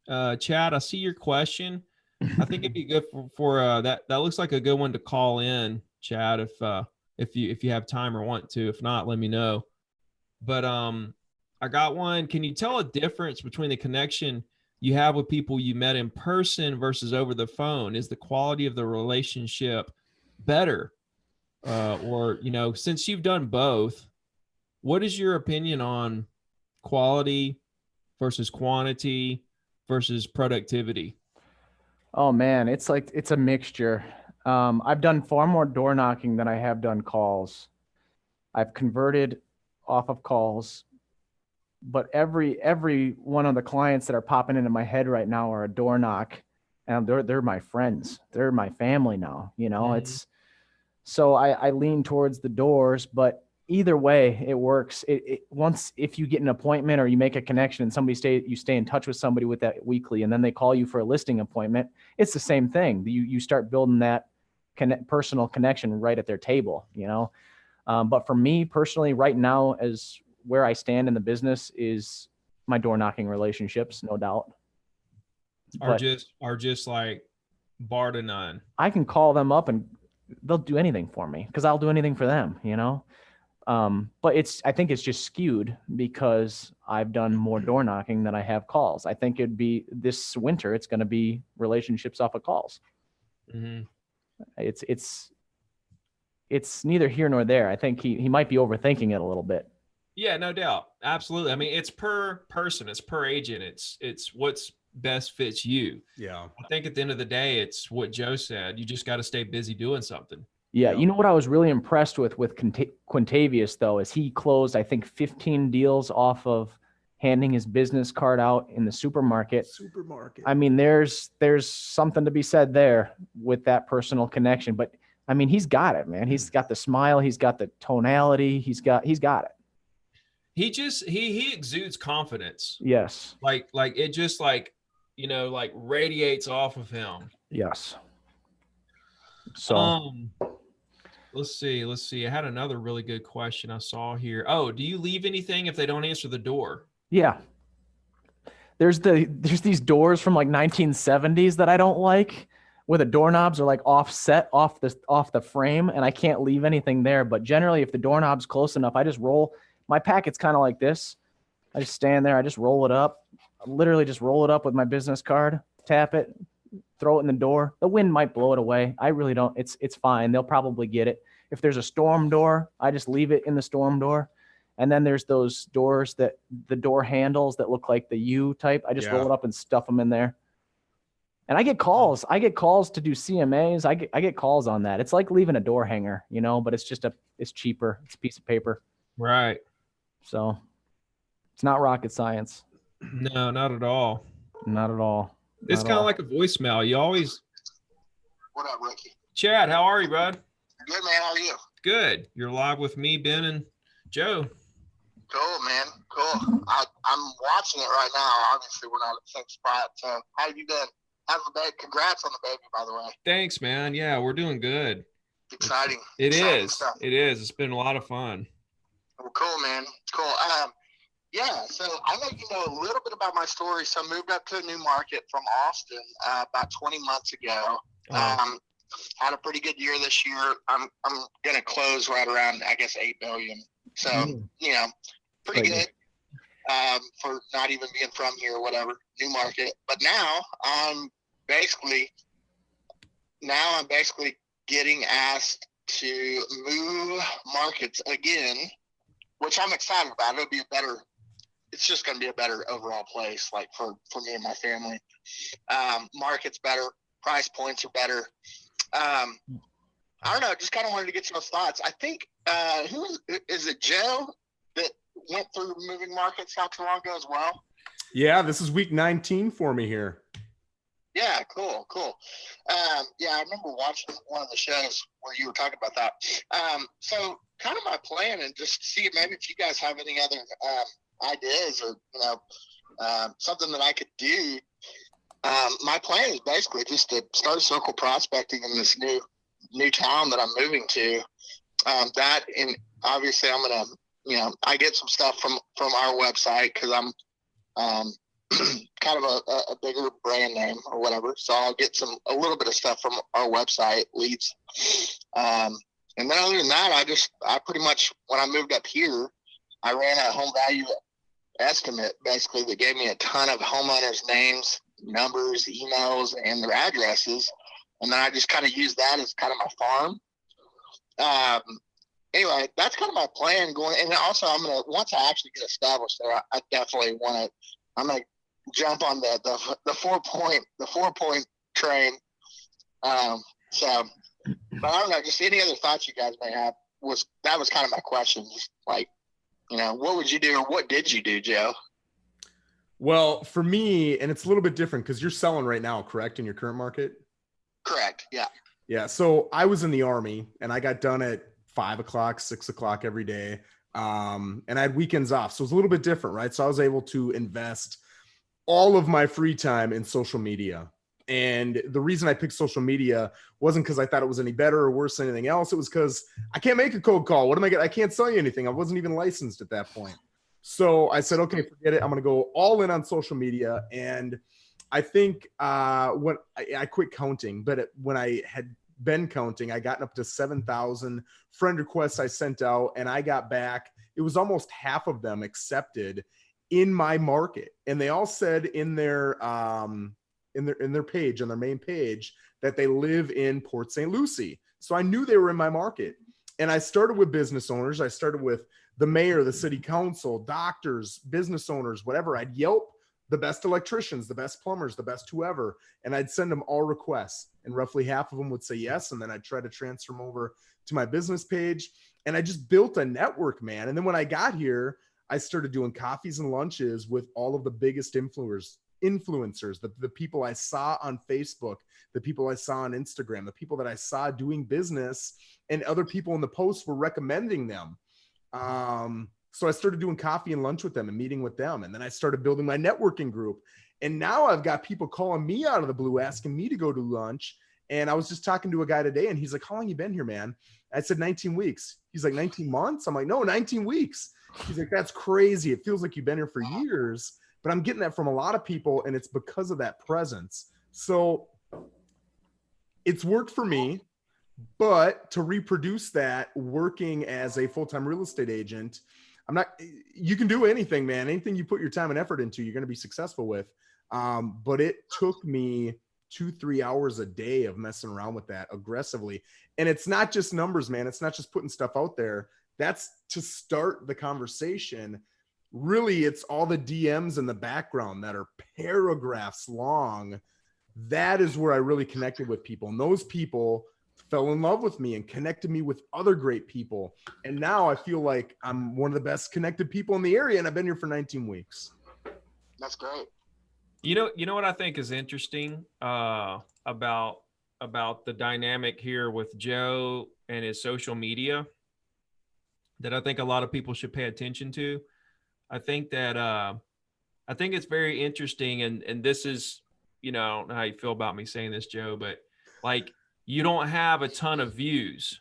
A: Chad, I see your question. I think it'd be good for that. That looks like a good one to call in, Chad, if you have time or want to. If not, let me know. But I got one. Can you tell a difference between the connection you have with people you met in person versus over the phone? Is the quality of the relationship better? Or, since you've done both, what is your opinion on quality versus quantity versus productivity?
B: Oh man, it's a mixture. I've done far more door knocking than I have done calls. I've converted off of calls, but every one of the clients that are popping into my head right now are a door knock, and they're my friends. They're my family now. It's so I lean towards the doors, but either way, it works. Once if you get an appointment or you make a connection and you stay in touch with somebody with that weekly, and then they call you for a listing appointment, it's the same thing. You start building that personal connection right at their table, But for me personally, right now, as where I stand in the business is my door knocking relationships, no doubt.
A: Are just like bar to none.
B: I can call them up and they'll do anything for me because I'll do anything for them, But I think it's just skewed because I've done more door knocking than I have calls. I think it'd be this winter, it's going to be relationships off of calls.
A: Mm-hmm.
B: It's neither here nor there. I think he might be overthinking it a little bit.
A: Yeah, no doubt. Absolutely. I mean, it's per person, it's per agent. It's what's best fits you.
C: Yeah.
A: I think at the end of the day, it's what Joe said. You just got to stay busy doing something.
B: Yeah. You know what I was really impressed with Quintavious though, is he closed, I think 15 deals off of handing his business card out in the supermarket. I mean, there's something to be said there with that personal connection, but I mean, he's got it, man. He's got the smile. He's got the tonality. He's got it.
A: He exudes confidence.
B: Yes.
A: Like it just like radiates off of him.
B: Yes. So
A: let's see. I had another really good question I saw here. Oh, do you leave anything if they don't answer the door?
B: Yeah. There's these doors from like 1970s that I don't like, where the doorknobs are like offset off the frame, and I can't leave anything there. But generally, if the doorknob's close enough, I just roll. My packet's kind of like this. I just stand there. I just roll it up. I literally just roll it up with my business card, tap it, throw it in the door. The wind might blow it away. I really don't. It's fine. They'll probably get it. If there's a storm door, I just leave it in the storm door. And then there's those doors the door handles that look like the U type. I just roll it up and stuff them in there. And I get calls. I get calls to do CMAs. I get calls on that. It's like leaving a door hanger, but it's cheaper. It's a piece of paper.
A: Right.
B: So it's not rocket science.
A: No, not at all.
B: Not at all.
A: It's kind of like a voicemail. You always.
E: What up, Ricky?
A: Chad, how are you, bud?
E: Good, man. How are you?
A: Good. You're live with me, Ben, and Joe.
E: Cool, man. I'm watching it right now. Obviously, we're not at the same spot. So, how have you been? How's the baby? Congrats on the baby, by the way.
A: Thanks, man. Yeah, we're doing good.
E: Exciting.
A: It
E: Exciting
A: is.
E: stuff.
A: It is. It's been a lot of fun.
E: Well, cool, man. Cool. Yeah, so I know you know a little bit about my story. So I moved up to a new market from Austin about 20 months ago. Had a pretty good year this year. I'm gonna close right around, I guess, 8 billion. So you know, pretty good for not even being from here or whatever. New market, but now I'm basically getting asked to move markets again, which I'm excited about. It'll be a better. It's just going to be a better overall place, like for me and my family. Market's better, price points are better. I don't know. Just kind of wanted to get your thoughts. I think who is it? Joe that went through moving markets not too long ago as well.
C: Yeah, this is week 19 for me here.
E: Yeah, cool. Yeah, I remember watching one of the shows where you were talking about that. So kind of my plan, and just see maybe if you guys have any other ideas or something that I could do. My plan is basically just to start circle prospecting in this new town that I'm moving to. That, and obviously I'm gonna I get some stuff from our website because I'm kind of a bigger brand name or whatever, so I'll get a little bit of stuff from our website leads. And then other than that, I pretty much, when I moved up here, I ran a home value estimate basically that gave me a ton of homeowners' names, numbers, emails, and their addresses, and then I just kind of used that as kind of my farm. Anyway, that's kind of my plan going. And also, once I actually get established there, I definitely I'm gonna jump on the 4-point train. So, but I don't know. Just any other thoughts you guys may have that was kind of my question. Just like, what would you do, or what did you do, Joe?
C: Well, for me, and it's a little bit different because you're selling right now, correct, in your current market?
E: Correct. Yeah.
C: Yeah. So I was in the Army, and I got done at 5 o'clock, 6 o'clock every day. And I had weekends off. So it was a little bit different, right? So I was able to invest all of my free time in social media. And the reason I picked social media wasn't because I thought it was any better or worse than anything else. It was because I can't make a cold call. What am I going to, I can't sell you anything. I wasn't even licensed at that point. So I said, okay, forget it. I'm going to go all in on social media. And I think when I quit counting, but when I had been counting, I got up to 7,000 friend requests I sent out, and I got back, it was almost half of them accepted in my market. And they all said in their page, on their main page, that they live in Port St. Lucie. So I knew they were in my market. And I started with business owners. I started with the mayor, the city council, doctors, business owners, whatever. I'd Yelp the best electricians, the best plumbers, the best whoever, and I'd send them all requests. And roughly half of them would say yes. And then I'd try to transfer them over to my business page. And I just built a network, man. And then when I got here, I started doing coffees and lunches with all of the biggest influencers, the people I saw on Facebook, the people I saw on Instagram, the people that I saw doing business, and other people in the posts were recommending them. So I started doing coffee and lunch with them and meeting with them. And then I started building my networking group. And now I've got people calling me out of the blue, asking me to go to lunch. And I was just talking to a guy today, and he's like, how long you been here, man? I said, 19 weeks. He's like, 19 months? I'm like, no, 19 weeks. He's like, that's crazy. It feels like you've been here for years. But I'm getting that from a lot of people, and it's because of that presence. So it's worked for me. But to reproduce that working as a full-time real estate agent, you can do anything, man. Anything you put your time and effort into, you're going to be successful with. But it took me 2-3 hours a day of messing around with that aggressively. And it's not just numbers, man. It's not just putting stuff out there. That's to start the conversation. Really, it's all the DMs in the background that are paragraphs long. That is where I really connected with people. And those people fell in love with me and connected me with other great people. And now I feel like I'm one of the best connected people in the area, and I've been here for 19 weeks.
E: That's great.
A: You know what I think is interesting about the dynamic here with Joe and his social media that I think a lot of people should pay attention to. I think that I think it's very interesting, and this is, I don't know how you feel about me saying this, Joe, but like you don't have a ton of views.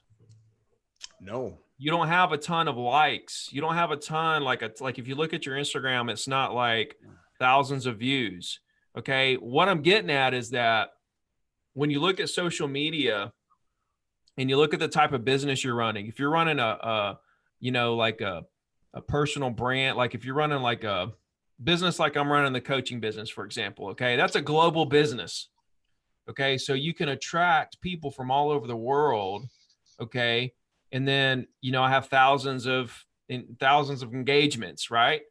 C: No.
A: You don't have a ton of likes. You don't have a ton like if you look at your Instagram, it's not like thousands of views. Okay. What I'm getting at is that when you look at social media and you look at the type of business you're running, if you're running like a personal brand, like if you're running like a business, like I'm running the coaching business, for example, okay, that's a global business. Okay. So you can attract people from all over the world. Okay. And then, I have thousands of engagements, right?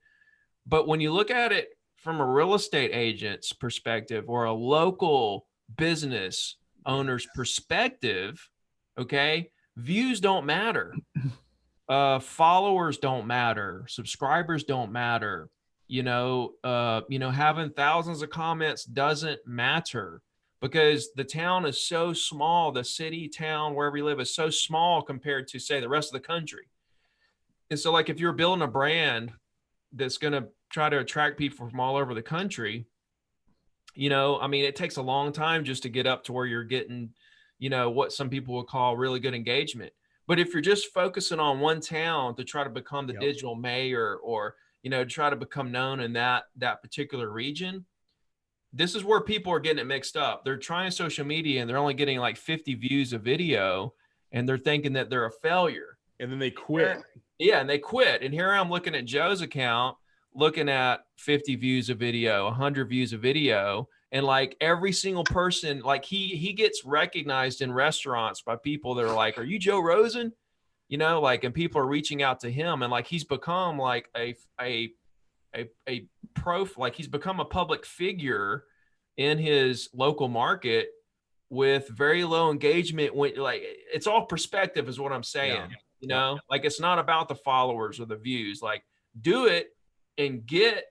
A: But when you look at it from a real estate agent's perspective or a local business owner's perspective, okay, views don't matter. Followers don't matter. Subscribers don't matter. Having thousands of comments doesn't matter because the town is so small. The city, town, wherever you live is so small compared to, say, the rest of the country. And so, like, if you're building a brand that's going to try to attract people from all over the country, it takes a long time just to get up to where you're getting, what some people would call really good engagement. But if you're just focusing on one town to try to become the digital mayor or, try to become known in that particular region, this is where people are getting it mixed up. They're trying social media and they're only getting like 50 views a video and they're thinking that they're a failure.
C: And then they quit.
A: Yeah, and they quit. And here I'm looking at Joe's account, looking at 50 views a video, 100 views a video. And like every single person, like he gets recognized in restaurants by people that are like, "Are you Joe Rosen?" And people are reaching out to him, and like he's become like a like he's become a public figure in his local market with very low engagement. When like it's all perspective, is what I'm saying. Like it's not about the followers or the views. Like do it and get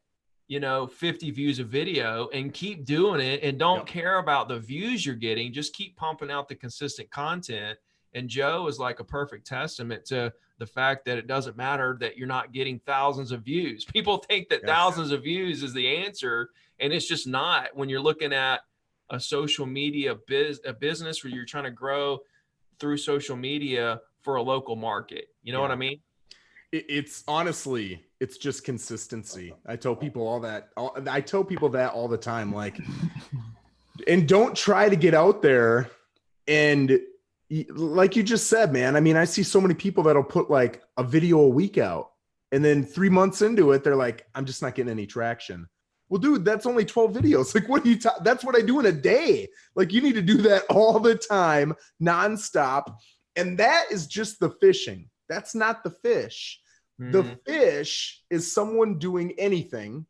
A: 50 views a video and keep doing it and don't care about the views you're getting. Just keep pumping out the consistent content. And Joe is like a perfect testament to the fact that it doesn't matter that you're not getting thousands of views. People think that thousands of views is the answer, and it's just not. When you're looking at a social media a business where you're trying to grow through social media for a local market. You know what I mean?
C: It's honestly, it's just consistency. I tell people that all the time, like, and don't try to get out there. And like you just said, man, I mean, I see so many people that'll put like a video a week out and then 3 months into it, they're like, I'm just not getting any traction. Well, dude, that's only 12 videos. Like, what are you that's what I do in a day. Like, you need to do that all the time, nonstop. And that is just the fishing. That's not the fish. The fish is someone doing anything,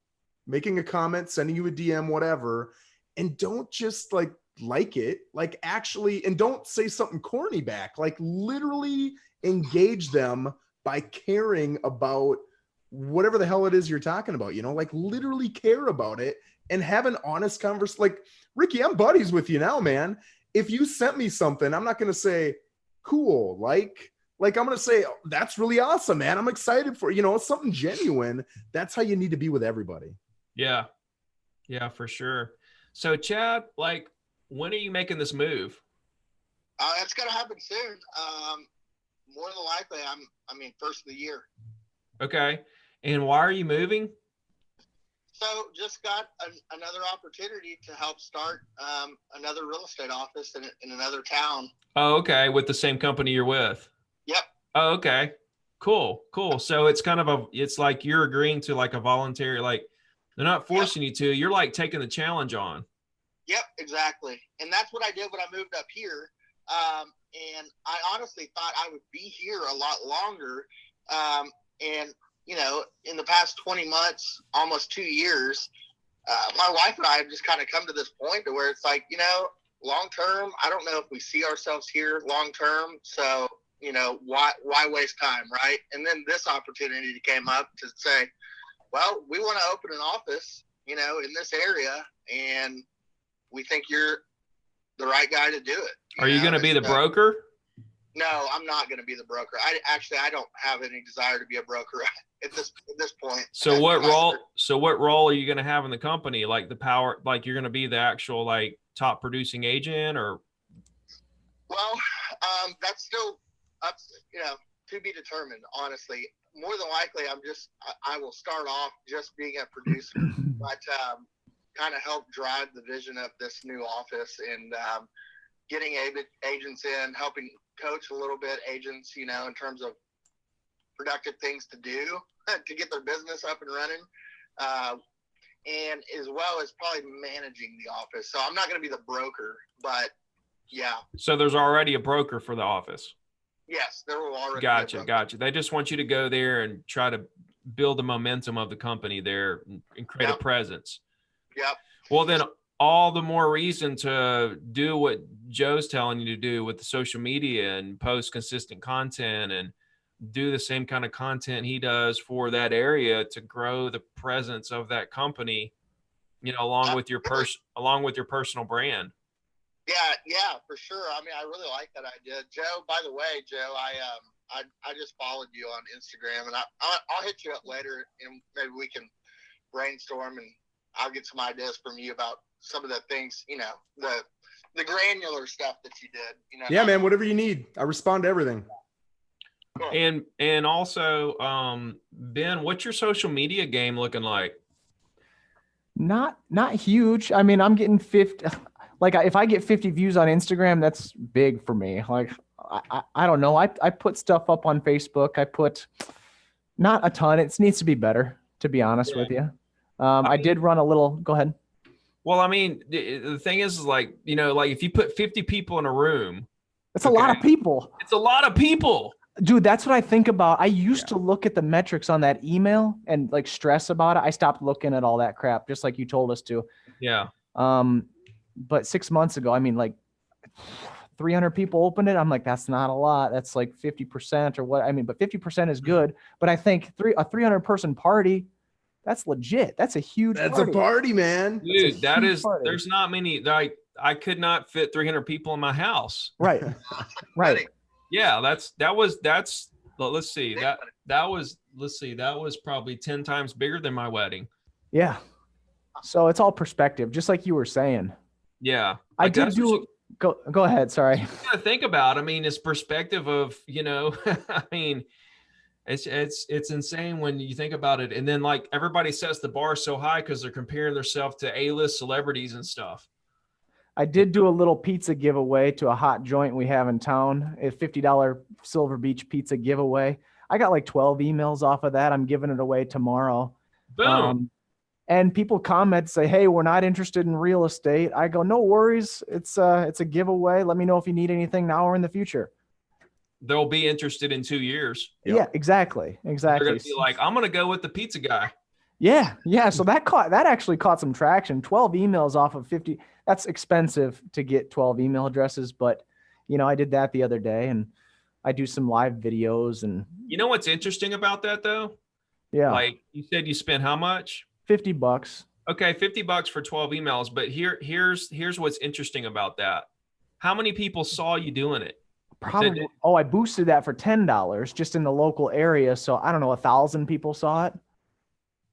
C: making a comment, sending you a DM, whatever, and don't just like it, like actually, and don't say something corny back, like literally engage them by caring about whatever the hell it is you're talking about, like literally care about it and have an honest conversation. Like, Ricky, I'm buddies with you now, man. If you sent me something, I'm not going to say cool, like I'm going to say, oh, that's really awesome, man. I'm excited for, it's something genuine. That's how you need to be with everybody.
A: Yeah. Yeah, for sure. So Chad, like, when are you making this move?
E: It's going to happen soon. More than likely, first of the year. Okay.
A: And why are you moving?
E: So just got another opportunity to help start another real estate office in another town.
A: Oh, okay. With the same company you're with?
E: Yep.
A: Oh, okay. Cool. So it's kind of it's like you're agreeing to like a voluntary, like they're not forcing you to, you're like taking the challenge on.
E: Yep, exactly. And that's what I did when I moved up here. And I honestly thought I would be here a lot longer. And, in the past 20 months, almost 2 years, my wife and I have just kind of come to this point to where it's like, long term, I don't know if we see ourselves here long term. So, why waste time, right? And then this opportunity came up to say, well, we want to open an office, in this area, and we think you're the right guy to do it.
A: Are you going to be the broker?
E: No, I'm not going to be the broker. I don't have any desire to be a broker at this point.
A: So what role? So what role are you going to have in the company? Like the power, like you're going to be the actual like top producing agent, or?
E: Well, that's still up, to be determined. Honestly, more than likely, I will start off just being a producer, but kind of help drive the vision of this new office and getting agents in, helping coach a little bit agents, in terms of productive things to do to get their business up and running, and as well as probably managing the office. So I'm not going to be the broker, but yeah.
A: So there's already a broker for the office.
E: Yes, there will already.
A: Gotcha. They just want you to go there and try to build the momentum of the company there and create a presence.
E: Yep.
A: Well, then all the more reason to do what Joe's telling you to do with the social media and post consistent content and do the same kind of content he does for that area to grow the presence of that company, along with your personal brand.
E: Yeah, for sure. I mean, I really like that idea. Joe, by the way, I just followed you on Instagram, and I'll hit you up later, and maybe we can brainstorm, and I'll get some ideas from you about some of the things, the granular stuff that you did.
C: Yeah, man, whatever you need. I respond to everything.
A: Cool. And also, Ben, what's your social media game looking like?
B: Not huge. I mean, I'm getting 50. Like if I get 50 views on Instagram, that's big for me. Like, I don't know. I put stuff up on Facebook. I put not a ton. It needs to be better, to be honest with you. I did run a little, go ahead.
A: Well, I mean, the thing is like, like if you put 50 people in a room,
B: it's a lot of people.
A: It's a lot of people.
B: Dude, that's what I think about. I used to look at the metrics on that email and like stress about it. I stopped looking at all that crap, just like you told us to.
A: Yeah.
B: But 6 months ago, I mean, like 300 people opened it. I'm like, that's not a lot. That's like 50% or what? I mean, but 50% is good. But I think a 300 person party, that's legit. That's a huge
C: That's
B: party.
C: a party, man.
A: Dude, there's not many, like I could not fit 300 people in my house.
B: Right. Right.
A: Yeah, that was probably 10 times bigger than my wedding.
B: Yeah. So it's all perspective, just like you were saying.
A: Yeah.
B: I did do go ahead. Sorry.
A: You gotta think about, I mean, it's perspective of, I mean, it's insane when you think about it. And then like everybody sets the bar so high because they're comparing themselves to A-list celebrities and stuff.
B: I did do a little pizza giveaway to a hot joint we have in town, a $50 Silver Beach pizza giveaway. I got like 12 emails off of that. I'm giving it away tomorrow.
A: Boom.
B: And people comment, say, hey, we're not interested in real estate. I go, no worries. It's a giveaway. Let me know if you need anything now or in the future.
A: They'll be interested in 2 years.
B: Yep. Yeah, exactly.
A: They're going to be like, I'm going to go with the pizza guy.
B: Yeah. Yeah. So that actually caught some traction. 12 emails off of 50. That's expensive to get 12 email addresses. But, I did that the other day and I do some live videos. And
A: you know what's interesting about that though?
B: Yeah.
A: Like you said, you spent how much?
B: $50.
A: Okay. $50 for 12 emails. But here's what's interesting about that. How many people saw you doing it?
B: Probably. Oh, I boosted that for $10 just in the local area. So I don't know, 1,000 people saw it.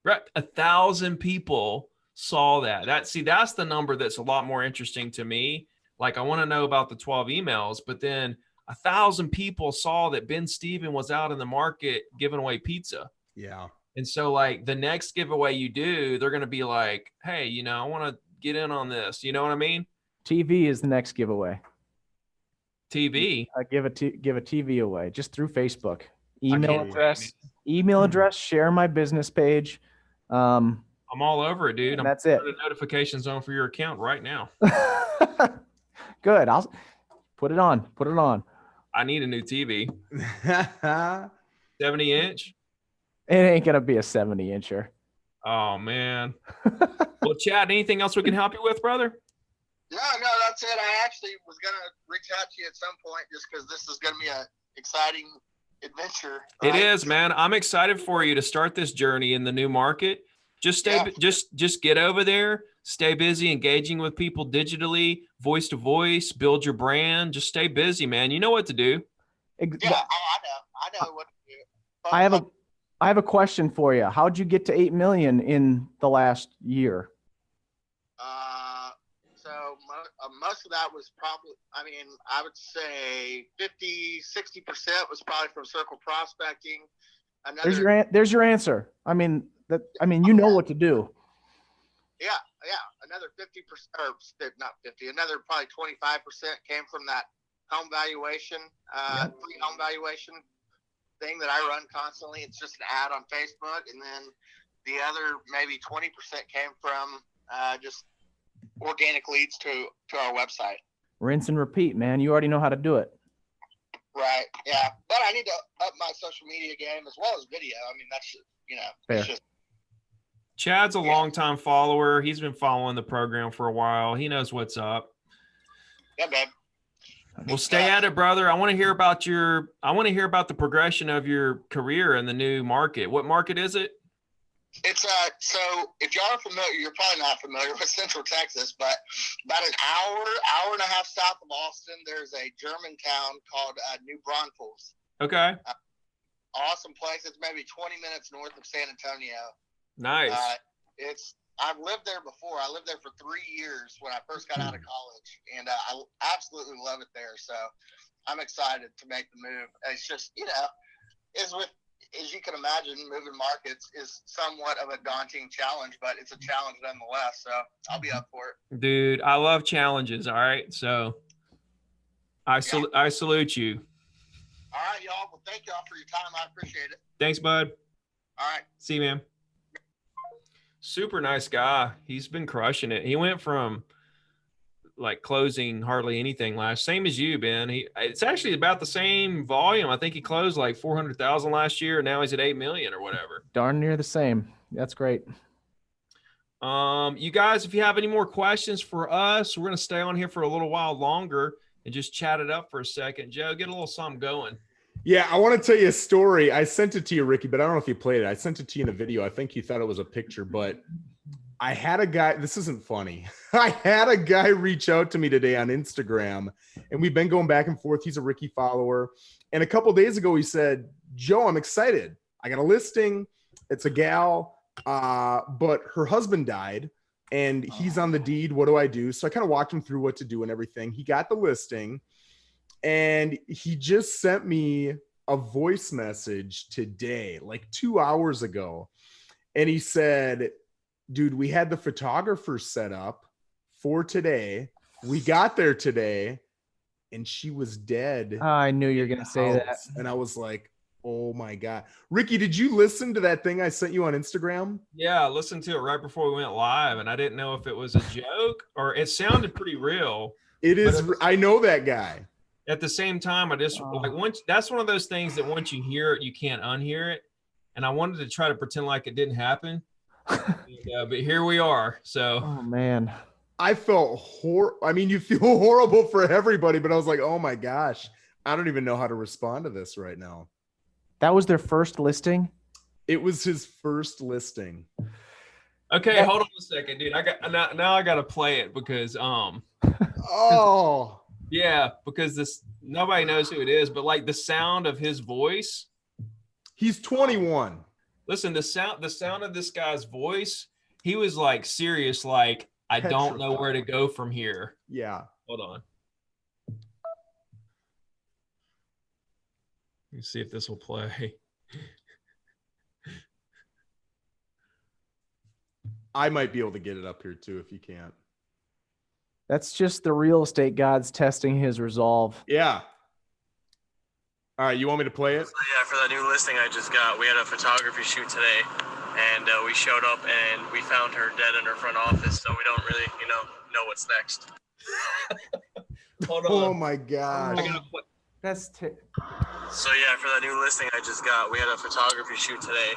A: Right. 1,000 people saw that. That's the number that's a lot more interesting to me. Like I want to know about the 12 emails, but then 1,000 people saw that Ben Steven was out in the market giving away pizza.
C: Yeah.
A: And so like the next giveaway you do, they're going to be like, hey, I want to get in on this. You know what I mean?
B: TV is the next giveaway.
A: TV.
B: I give a TV away just through Facebook. Email address, share my business page.
A: I'm all over it, dude.
B: That's it.
A: Putting a notifications on for your account right now.
B: Good. I'll put it on.
A: I need a new TV. 70-inch.
B: It ain't going to be a 70-incher.
A: Oh, man. Well, Chad, anything else we can help you with, brother?
E: No, that's it. I actually was going to reach out to you at some point just because this is going to be an exciting adventure.
A: Right? It is, man. I'm excited for you to start this journey in the new market. Just get over there, stay busy engaging with people digitally, voice to voice, build your brand. Just stay busy, man. You know what to do.
E: Yeah, I know what to do. But,
B: I have a question for you. How'd you get to 8 million in the last year?
E: So most of that was probably, I mean, I would say 50-60% was probably from circle prospecting.
B: There's your answer. I mean, you know what to do.
E: Yeah. Another 50%, or not 50, another probably 25% came from that home valuation, free home valuation thing that I run constantly. It's just an ad on Facebook. And then the other maybe 20% came from just organic leads to our website.
B: Rinse and repeat, man. You already know how to do it.
E: Right. Yeah. But I need to up my social media game as well as video. I mean, that's,
B: Fair.
E: it's just.
A: Chad's a longtime follower. He's been following the program for a while. He knows what's up.
E: Yeah, babe.
A: Well, stay at it, brother. I want to hear about the progression of your career in the new market. What market is it?
E: It's so if y'all are familiar, you're probably not familiar with Central Texas, but about an hour and a half south of Austin, there's a German town called New Braunfels.
A: Okay.
E: Awesome place. It's maybe 20 minutes north of San Antonio.
A: Nice.
E: I've lived there before. I lived there for 3 years when I first got out of college, and I absolutely love it there. So I'm excited to make the move. It's just, as you can imagine, moving markets is somewhat of a daunting challenge, but it's a challenge nonetheless. So I'll be up for it.
A: Dude, I love challenges. All right. So I salute you.
E: All right, y'all. Well, thank y'all for your time. I appreciate it.
A: Thanks, bud.
E: All right.
A: See you, man. Super nice guy. He's been crushing it. He went from like closing hardly anything same as you, Ben. It's actually about the same volume. I think he closed like 400,000 last year, and now he's at 8 million or whatever.
B: Darn near the same. That's great.
A: You guys, if you have any more questions for us, we're going to stay on here for a little while longer and just chat it up for a second. Joe, get a little something going.
C: Yeah, I want to tell you a story. I sent it to you, Ricky, but I don't know if you played it. I sent it to you in a video. I think you thought it was a picture, but I had a guy, this isn't funny. I had a guy reach out to me today on Instagram, and we've been going back and forth. He's a Ricky follower. And a couple days ago, he said, Joe, I'm excited. I got a listing. It's a gal, but her husband died, and he's on the deed. What do I do? So I kind of walked him through what to do and everything. He got the listing. And he just sent me a voice message today, like 2 hours ago. And he said, dude, we had the photographer set up for today. We got there today and she was dead.
B: I knew you were going to say that.
C: And I was like, oh my God. Ricky, did you listen to that thing I sent you on Instagram?
A: Yeah, I listened to it right before we went live, and I didn't know if it was a joke or it sounded pretty real.
C: It is. I know that guy.
A: At the same time, I just that's one of those things that once you hear it, you can't unhear it. And I wanted to try to pretend like it didn't happen. But here we are. So,
B: oh man,
C: I felt I mean, you feel horrible for everybody, but I was like, oh my gosh, I don't even know how to respond to this right now.
B: That was their first listing.
C: It was his first listing.
A: Okay, hold on a second, dude. I got to play it because
C: oh.
A: Yeah, because nobody knows who it is, but like the sound of his voice.
C: He's 21.
A: Listen, the sound of this guy's voice, he was like serious, like, I don't know where to go from here.
C: Yeah.
A: Hold on. Let me see if this will play.
C: I might be able to get it up here too if you can't.
B: That's just the real estate gods testing his resolve.
C: Yeah. All right, you want me to play it?
F: So yeah, for that new listing I just got, we had a photography shoot today, and we showed up and we found her dead in her front office, so we don't really, know what's next.
A: Hold on.
C: Oh my gosh.
B: That's
F: So yeah, for that new listing I just got, we had a photography shoot today,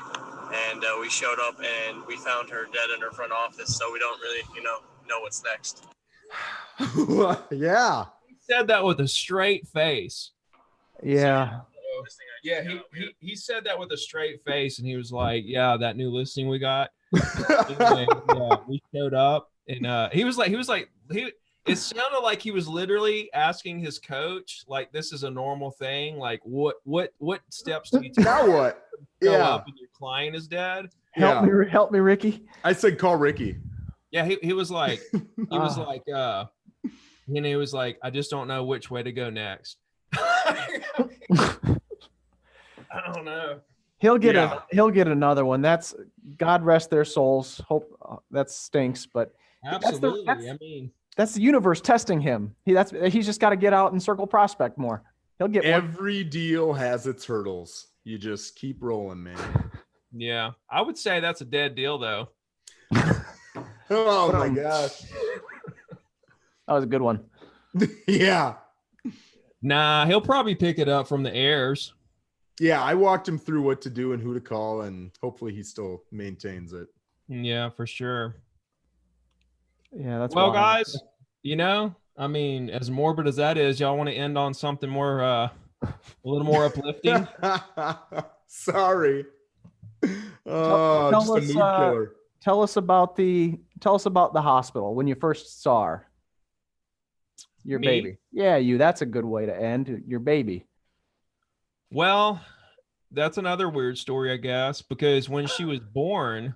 F: and we showed up and we found her dead in her front office, so we don't really, know what's next.
C: Yeah.
A: He said that with a straight face.
B: Yeah.
A: Yeah, he said that with a straight face, and he was like, yeah, that new listing we got. Yeah, we showed up, and it's it sounded like he was literally asking his coach, like, this is a normal thing. Like, what steps do you take?
C: Now what?
A: Go
C: Yeah.
A: up and your client is dead.
B: Help me, Ricky.
C: I said call Ricky.
A: Yeah, he was like, he was
B: Ah.
A: like, and he was like, I just don't know which way to go next. I don't know.
B: He'll get another one. That's God rest their souls. Hope that stinks, but
A: Absolutely.
B: that's the universe testing him. He's just got to get out and circle prospect more. He'll get
C: Every deal has its hurdles. You just keep rolling, man.
A: Yeah, I would say that's a dead deal, though.
C: Oh my gosh.
B: That was a good one.
C: Yeah.
A: Nah, he'll probably pick it up from the heirs.
C: Yeah, I walked him through what to do and who to call, and hopefully he still maintains it.
A: Yeah, for sure.
B: Yeah, that's
A: well,
B: wild.
A: guys. I mean, as morbid as that is, y'all want to end on something more, a little more uplifting.
C: Sorry. Oh, just a mood killer.
B: Tell us about the hospital when you first saw her. Your
A: Me?
B: baby. Yeah, you. That's a good way to end. Your baby.
A: Well, that's another weird story, I guess, because when she was born,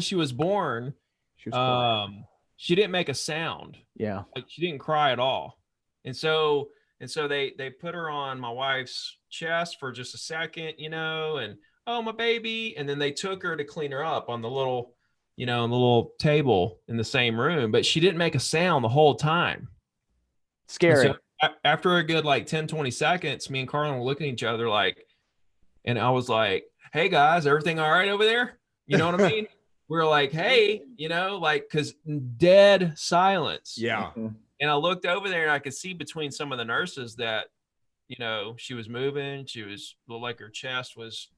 B: She was quiet.
A: she didn't make a sound.
B: Yeah.
A: Like, she didn't cry at all. And so they put her on my wife's chest for just a second, and oh, my baby. And then they took her to clean her up on the little, on the little table in the same room, but she didn't make a sound the whole time.
B: Scary.
A: So after a good 10, 20 seconds, me and Carlin were looking at each other and I was like, hey guys, everything all right over there? You know what I mean? We're like, hey, cause dead silence.
C: Yeah.
A: And I looked over there and I could see between some of the nurses that, she was moving. She was looked like her chest was,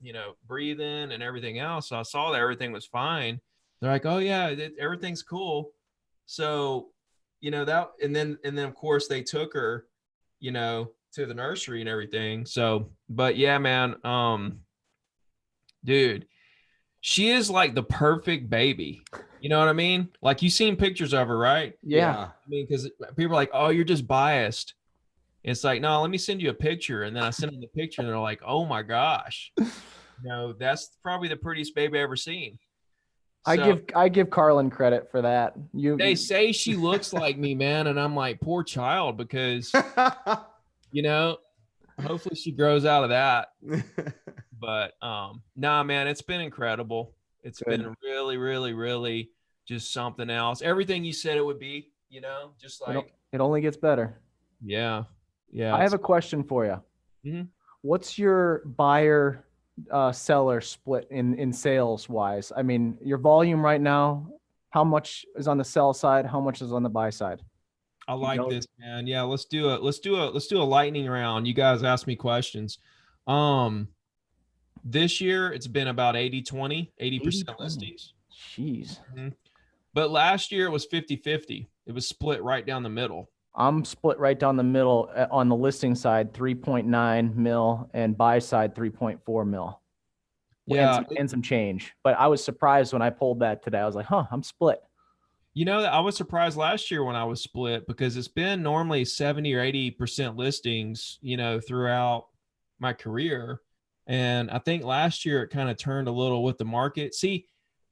A: breathing and everything else. So I saw that everything was fine. They're like, oh yeah, everything's cool. So, that, and then of course they took her, to the nursery and everything. So, but yeah, man, dude, she is like the perfect baby. You know what I mean? Like, you've seen pictures of her, right?
B: Yeah.
A: I mean, because people are like, oh, you're just biased. It's like, no, let me send you a picture. And then I send them the picture and they're like, oh my gosh, that's probably the prettiest baby I've ever seen. So,
B: I give Carlin credit for that.
A: They say she looks like me, man. And I'm like, poor child, because, hopefully she grows out of that. But nah, man, it's been incredible. It's been really, really, really just something else. Everything you said it would be, just like
B: it only gets better.
A: Yeah. Yeah.
B: I have a question for you.
A: Mhm.
B: What's your buyer seller split in sales wise? I mean, your volume right now, how much is on the sell side? How much is on the buy side?
A: I like this, man. Yeah, let's do a lightning round. You guys ask me questions. This year it's been about 80-20, 80% listings.
B: Jeez.
A: Mm-hmm. But last year it was 50-50. It was split right down the middle.
B: I'm split right down the middle on the listing side, 3.9 mil, and buy side 3.4 mil.
A: Yeah,
B: and some change. But I was surprised when I pulled that today. I was like, I'm split.
A: I was surprised last year when I was split, because it's been normally 70 or 80% listings, throughout my career. And I think last year it kind of turned a little with the market. See,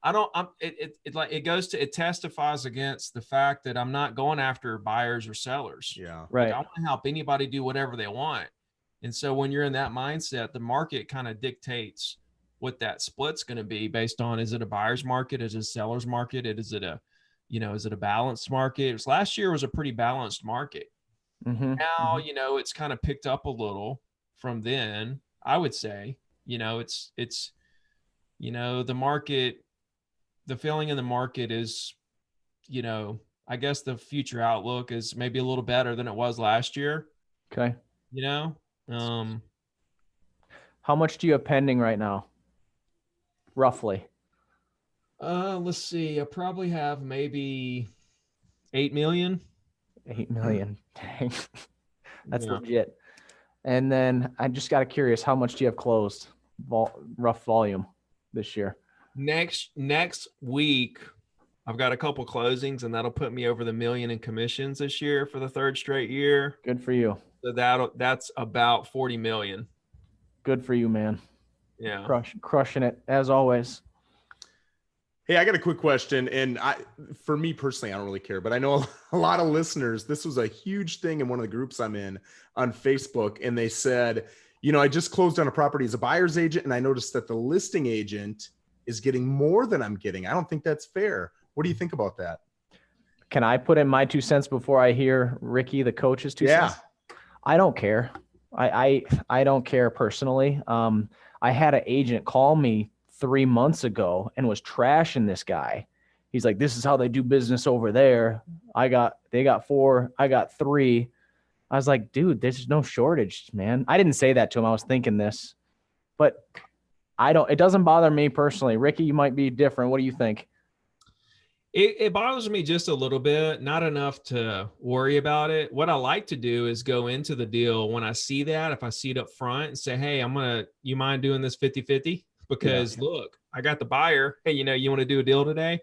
A: it testifies against the fact that I'm not going after buyers or sellers.
C: Yeah.
B: Right.
A: Like, I want to help anybody do whatever they want. And so when you're in that mindset, the market kind of dictates what that split's going to be based on, is it a buyer's market? Is it a seller's market? Is it a balanced market? Last year was a pretty balanced market.
B: Mm-hmm.
A: Now, it's kind of picked up a little from then, I would say. It's the market, the feeling in the market is, I guess the future outlook is maybe a little better than it was last year.
B: Okay.
A: How
B: much do you have pending right now? Roughly.
A: Let's see. I probably have maybe 8 million.
B: 8 million. Dang. That's legit. And then I just got curious, how much do you have closed? Rough volume this year?
A: Next week, I've got a couple closings, and that'll put me over the million in commissions this year for the third straight year.
B: Good for you.
A: So that's about 40 million.
B: Good for you, man.
A: Yeah.
B: Crushing it as always.
C: Hey, I got a quick question. And for me personally, I don't really care, but I know a lot of listeners, this was a huge thing in one of the groups I'm in on Facebook. And they said, I just closed on a property as a buyer's agent, and I noticed that the listing agent is getting more than I'm getting. I don't think that's fair. What do you think about that?
B: Can I put in my 2 cents before I hear Ricky, the coach's 2 cents? I don't care. I don't care personally. I had an agent call me 3 months ago and was trashing this guy. He's like, this is how they do business over there. They got 4, I got 3. I was like, dude, there's no shortage, man. I didn't say that to him. I was thinking this, but it doesn't bother me personally. Ricky, you might be different. What do you think?
A: It bothers me just a little bit, not enough to worry about it. What I like to do is go into the deal when I see that, if I see it up front, and say, hey, you mind doing this 50-50? Because look, I got the buyer. Hey, you want to do a deal today?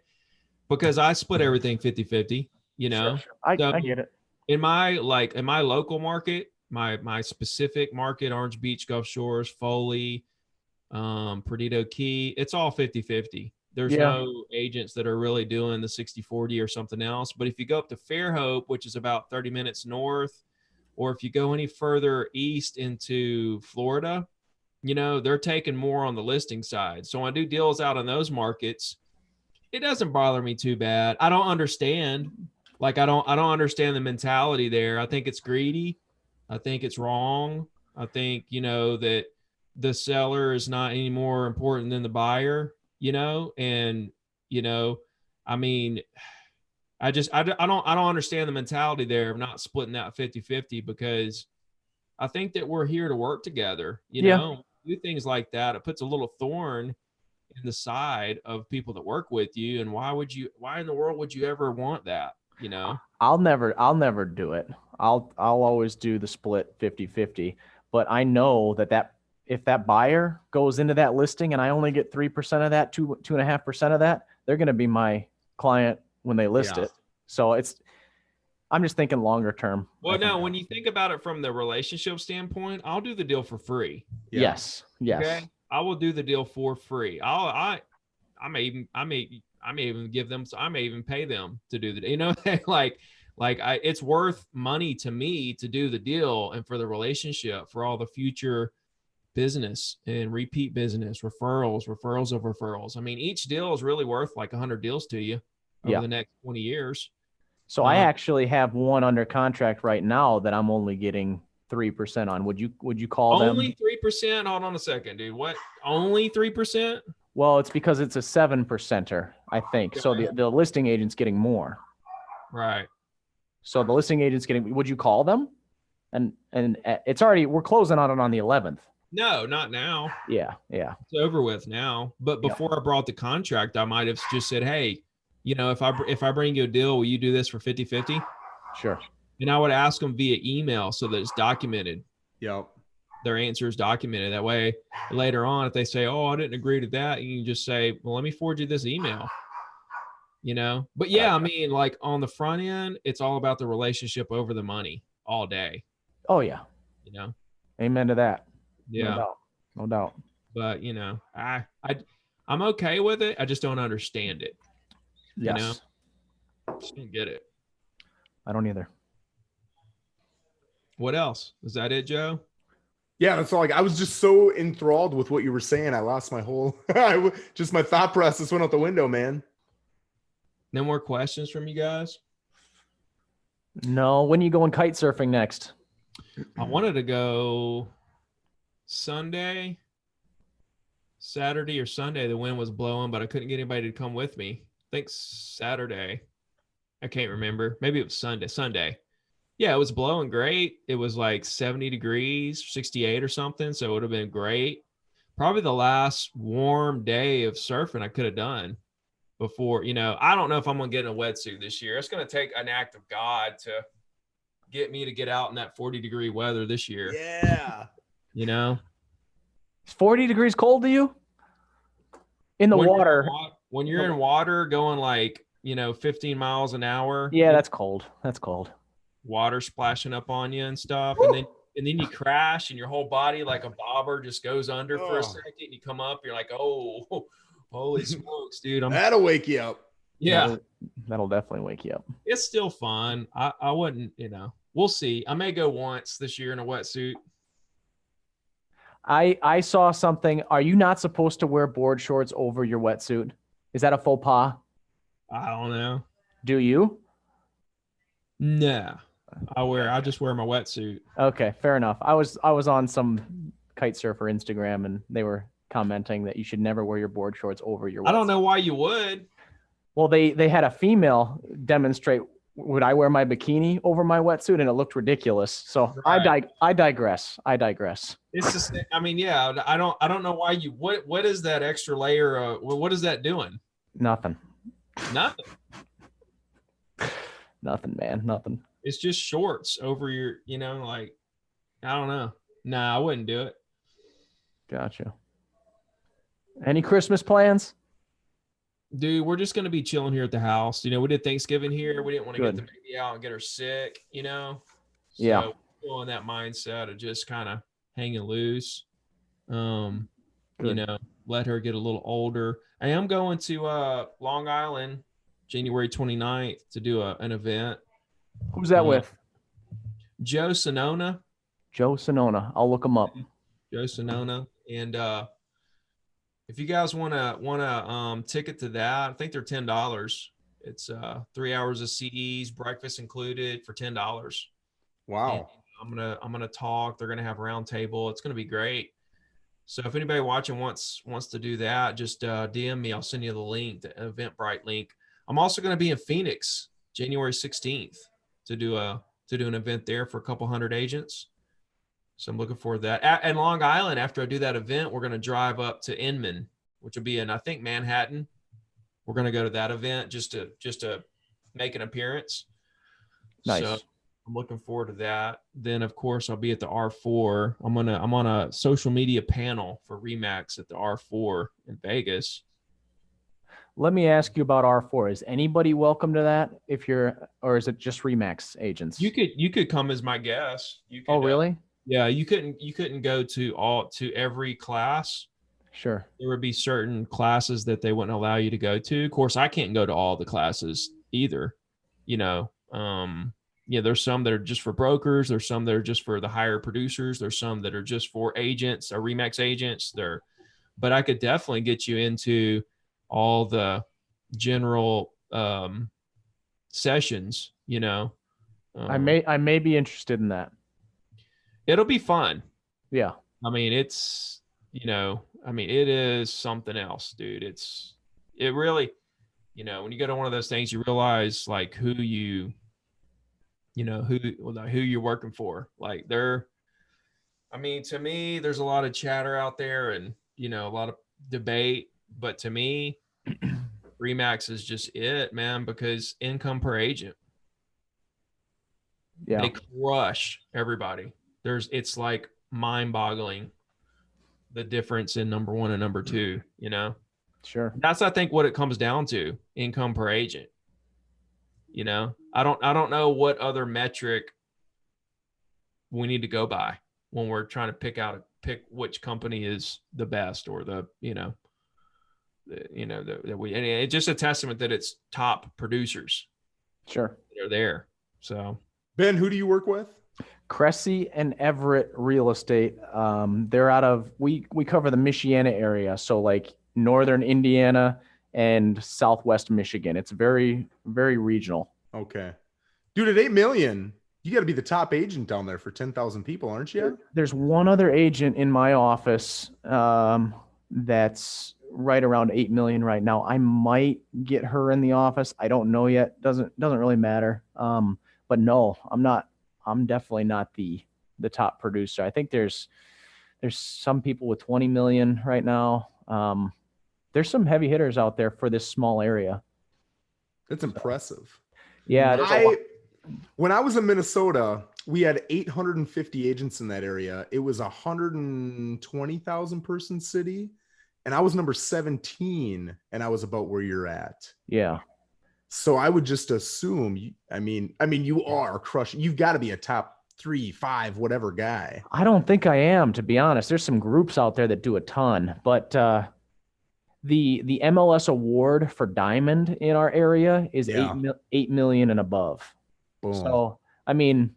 A: Because I split everything 50-50,
B: Sure. I get it.
A: In my local market, my specific market, Orange Beach, Gulf Shores, Foley, Perdido Key, it's all 50-50. There's no agents that are really doing the 60-40 or something else. But if you go up to Fairhope, which is about 30 minutes north, or if you go any further east into Florida, they're taking more on the listing side. So when I do deals out in those markets, it doesn't bother me too bad. I don't understand. I don't understand the mentality there. I think it's greedy. I think it's wrong. I think, that the seller is not any more important than the buyer. I mean, I don't understand the mentality there of not splitting that 50-50, because I think that we're here to work together, do things like that. It puts a little thorn in the side of people that work with you. And why in the world would you ever want that?
B: I'll never do it. I'll always do the split 50-50, but I know that if that buyer goes into that listing and I only get 3% of that, 2.5% of that, they're going to be my client when they list it. So I'm just thinking longer term.
A: Well, no, when you think about it from the relationship standpoint, I'll do the deal for free.
B: Yes.
A: Okay. I will do the deal for free. I may even give them, I may even pay them to do the, it's worth money to me to do the deal and for the relationship, for all the future business and repeat business, referrals of referrals. I mean, each deal is really worth like 100 deals to you over the next 20 years.
B: So I actually have one under contract right now that I'm only getting 3% on. Would you call them?
A: Only 3%? Hold on a second, dude. What? Only 3%?
B: Well, it's because it's a 7%er, I think. So the listing agent's getting more.
A: Right.
B: So the listing agent's getting, would you call them? And it's already, we're closing on it on the 11th.
A: No, not now.
B: Yeah.
A: It's over with now. But before I brought the contract, I might have just said, hey, if I bring you a deal, will you do this for 50-50?
B: Sure.
A: And I would ask them via email so that it's documented.
C: Yep.
A: Their answer is documented. That way, later on, if they say, oh, I didn't agree to that, you can just say, well, let me forward you this email. But yeah, I mean, like on the front end, it's all about the relationship over the money all day.
B: Oh yeah. Amen to that.
A: Yeah.
B: No doubt.
A: But I'm okay with it. I just don't understand it.
B: Yes.
A: Just don't get it.
B: I don't either.
A: What else? Is that it, Joe?
C: Yeah, that's all. I was just so enthralled with what you were saying. I lost my whole, just my thought process went out the window, man.
A: No more questions from you guys?
B: No. When are you going kite surfing next?
A: I wanted to go Saturday or Sunday. The wind was blowing, but I couldn't get anybody to come with me. I think Saturday. I can't remember. Maybe it was Sunday. Yeah, it was blowing great. It was like 70 degrees, 68 or something. So it would have been great. Probably the last warm day of surfing I could have done before, I don't know if I'm going to get in a wetsuit this year. It's going to take an act of God to get me to get out in that 40-degree weather this year.
C: Yeah.
B: It's 40 degrees cold to you? In the water.
A: When you're in water going like 15 miles an hour.
B: Yeah, that's cold. That's cold.
A: Water splashing up on you and stuff. And then you crash and your whole body like a bobber just goes under for a second. And you come up, you're like, oh, holy smokes, dude.
C: That'll wake you up.
A: Yeah.
B: That'll definitely wake you up.
A: It's still fun. I wouldn't, we'll see. I may go once this year in a wetsuit.
B: I saw something. Are you not supposed to wear board shorts over your wetsuit? Is that a faux pas?
A: I don't know.
B: Do you?
A: No. I just wear my wetsuit.
B: Okay, fair enough. I was on some kite surfer Instagram and they were commenting that you should never wear your board shorts over your wetsuit.
A: I don't know why you would.
B: Well, they had a female demonstrate, would I wear my bikini over my wetsuit? And it looked ridiculous. So right. I digress.
A: It's just, yeah, I don't know why what is that extra layer? What is that doing?
B: Nothing, man. Nothing.
A: It's just shorts over your, I don't know. Nah, I wouldn't do it.
B: Gotcha. Any Christmas plans?
A: Dude, we're just going to be chilling here at the house. We did Thanksgiving here. We didn't want to
B: Good.
A: get the baby out and get her sick, So
B: yeah.
A: We're still in that mindset of just kind of hanging loose. Let her get a little older. I am going to Long Island January 29th to do an event.
B: Who's that with?
A: Joe Sonona.
B: I'll look him up.
A: Joe Sonona. And if you guys want a ticket to that, I think they're $10. It's 3 hours of CDs, breakfast included for $10.
C: Wow.
A: And I'm gonna talk. They're gonna have a round table. It's gonna be great. So if anybody watching wants to do that, just DM me. I'll send you the link, the Eventbrite link. I'm also gonna be in Phoenix January 16th to do an event there for a couple hundred agents. So I'm looking forward to that. And Long Island, after I do that event, we're going to drive up to Inman, which will be in, I think, Manhattan. We're going to go to that event just to make an appearance.
B: Nice.
A: So I'm looking forward to that. Then, of course, I'll be at the R4. I'm on a social media panel for Remax at the R4 in Vegas.
B: Let me ask you about R4. Is anybody welcome to that? Or is it just Remax agents?
A: You could come as my guest.
B: Oh, really?
A: Yeah, you couldn't go to every class.
B: Sure.
A: There would be certain classes that they wouldn't allow you to go to. Of course, I can't go to all the classes either. There's some that are just for brokers. There's some that are just for the higher producers. There's some that are just for agents or Remax agents. But I could definitely get you into all the general sessions.
B: I may be interested in that.
A: It'll be fun.
B: Yeah.
A: It is something else, dude. It really, when you go to one of those things, you realize like who you're working for. Like to me, there's a lot of chatter out there and, a lot of debate, but to me, Remax is just it, man, because income per agent.
B: Yeah.
A: They crush everybody. It's like mind-boggling the difference in number one and number two,
B: Sure.
A: That's, I think, what it comes down to, income per agent. I don't know what other metric we need to go by when we're trying to pick which company is the best or and it's just a testament that it's top producers.
B: Sure.
A: They're there. So
C: Ben, who do you work with?
B: Cressy and Everett Real Estate. They're out of, we cover the Michiana area. So like northern Indiana and southwest Michigan. It's very, very regional.
C: Okay. Dude, at 8 million, you got to be the top agent down there for 10,000 people, aren't you?
B: There's one other agent in my office that's right around 8 million right now. I might get her in the office. I don't know yet. Doesn't really matter. But no, I'm definitely not the top producer. I think there's some people with 20 million right now. There's some heavy hitters out there for this small area.
C: That's impressive.
B: Yeah.
C: When I was in Minnesota, we had 850 agents in that area. It was 120,000 person city. And I was number 17 and I was about where you're at.
B: Yeah.
C: So I would just assume, you are crushing. You've got to be a top 3, 5, whatever guy.
B: I don't think I am, to be honest. There's some groups out there that do a ton, but the MLS award for diamond in our area is
C: Yeah.
B: 8 million and above.
C: Boom.
B: So, I mean,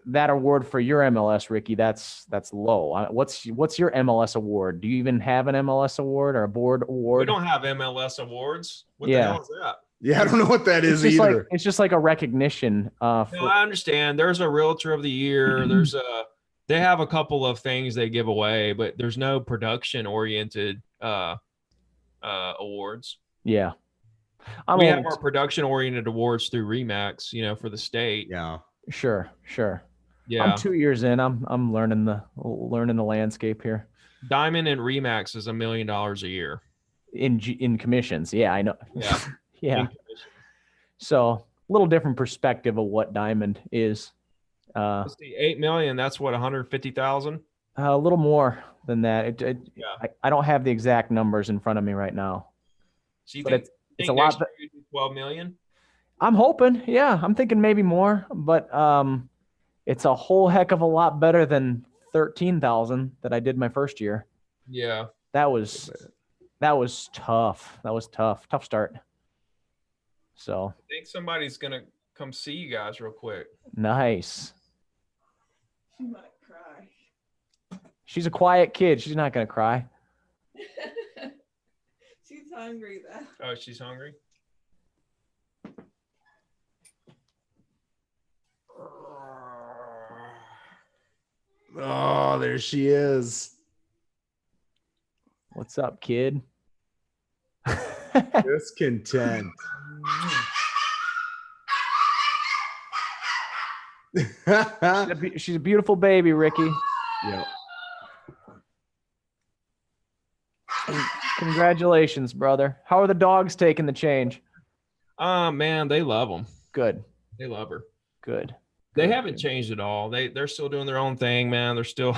B: that award for your MLS, Ricky, that's low. What's your MLS award? Do you even have an MLS award or a board award?
A: We don't have MLS awards. What
B: Yeah.
A: the hell is that?
C: Yeah, I don't know what that is
B: It's just
C: either.
B: it's just like a recognition.
A: No, I understand. There's a Realtor of the Year. They have a couple of things they give away, but there's no production oriented awards.
B: Yeah.
A: We have our production oriented awards through Remax, for the state.
C: Yeah.
B: Sure.
A: Yeah.
B: I'm 2 years in. I'm learning the landscape here.
A: Diamond and Remax is $1 million a year
B: In commissions. Yeah, I know.
A: Yeah.
B: Yeah. So a little different perspective of what diamond is.
A: Let's see, 8 million. That's what, 150,000.
B: A little more than that.
A: Yeah.
B: I don't have the exact numbers in front of me right now.
A: So you
B: But
A: think
B: it's a lot.
A: 12 million?
B: I'm hoping. Yeah, I'm thinking maybe more, but it's a whole heck of a lot better than 13,000 that I did my first year.
A: Yeah.
B: That was tough. That was tough. Tough start. So
A: I think somebody's gonna come see you guys real quick.
B: nice.
G: She might cry.
B: She's a quiet kid. She's not gonna cry.
G: She's hungry though.
A: Oh, she's hungry?
C: Oh, there she is.
B: What's up, kid?
C: Discontent.
B: She's a beautiful baby, Ricky.
C: Yeah.
B: Congratulations, brother. How are the dogs taking the change?
A: Man, they love them.
B: Good.
A: They love her.
B: Good.
A: They haven't changed at all. They're still doing their own thing, man. They're still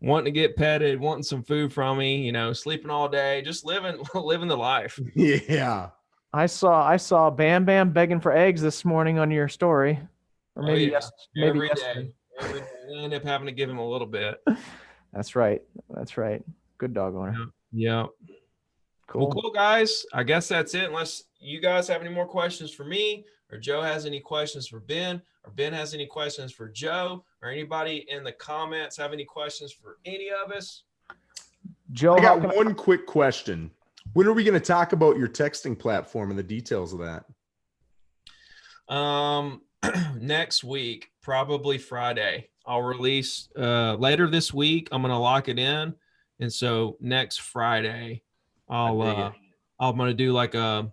A: wanting to get petted, wanting some food from me, sleeping all day, just living the life.
C: Yeah.
B: I saw Bam Bam begging for eggs this morning on your story. Or maybe
A: Every
B: yesterday.
A: day. Every day. I end up having to give him a little bit.
B: That's right. Good dog owner.
A: Yeah.
B: Cool.
A: Well, cool, guys. I guess that's it. Unless you guys have any more questions for me, or Joe has any questions for Ben, or Ben has any questions for Joe, or anybody in the comments have any questions for any of us.
B: Joe,
C: I got one quick question. When are we going to talk about your texting platform and the details of that?
A: Next week, probably Friday. I'll release later this week. I'm going to lock it in. And so next Friday, I'm going to do like a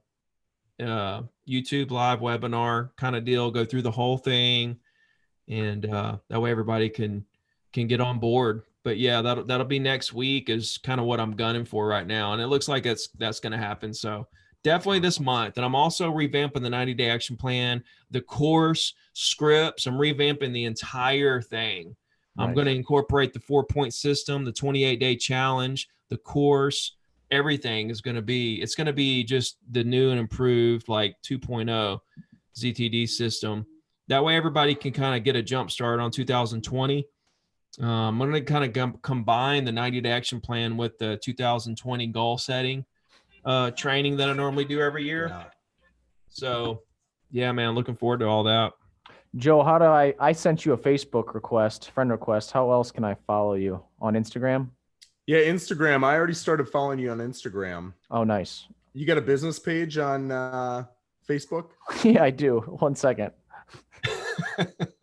A: YouTube live webinar kind of deal, go through the whole thing. And that way everybody can get on board. But yeah, that'll be next week is kind of what I'm gunning for right now. And it looks like that's going to happen. So definitely this month. And I'm also revamping the 90-day action plan, the course, scripts. I'm revamping the entire thing. I'm going to incorporate the 4-point system, the 28-day challenge, the course, everything is going to be, it's going to be just the new and improved like 2.0 ZTD system. That way everybody can kind of get a jump start on 2020. I'm going to kind of combine the 90-day action plan with the 2020 goal setting training that I normally do every year.
C: Yeah.
A: So yeah, man, looking forward to all that.
B: Joe, how do I sent you a Facebook friend request. How else can I follow you? On Instagram?
C: Yeah, Instagram. I already started following you on Instagram.
B: Oh, nice.
C: You got a business page on Facebook?
B: Yeah, I do. 1 second.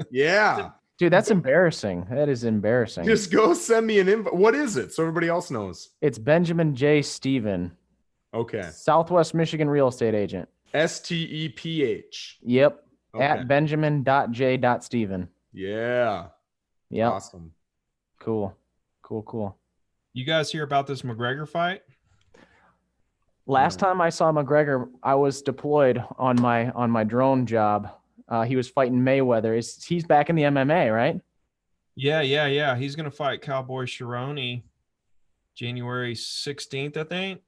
C: Yeah.
B: Dude, that's embarrassing. That is embarrassing.
C: Just go send me an invite. What is it? So everybody else knows.
B: It's Benjamin J. Steven.
C: Okay.
B: Southwest Michigan real estate agent.
C: STEPH.
B: Yep.
C: Okay.
B: At benjamin.j.steven.
C: Yeah.
B: Yep.
C: Awesome.
B: Cool.
A: You guys hear about this McGregor fight?
B: Last time I saw McGregor, I was deployed on my drone job. He was fighting Mayweather. He's back in the MMA, right?
A: Yeah. He's going to fight Cowboy Cerrone January 16th, I think.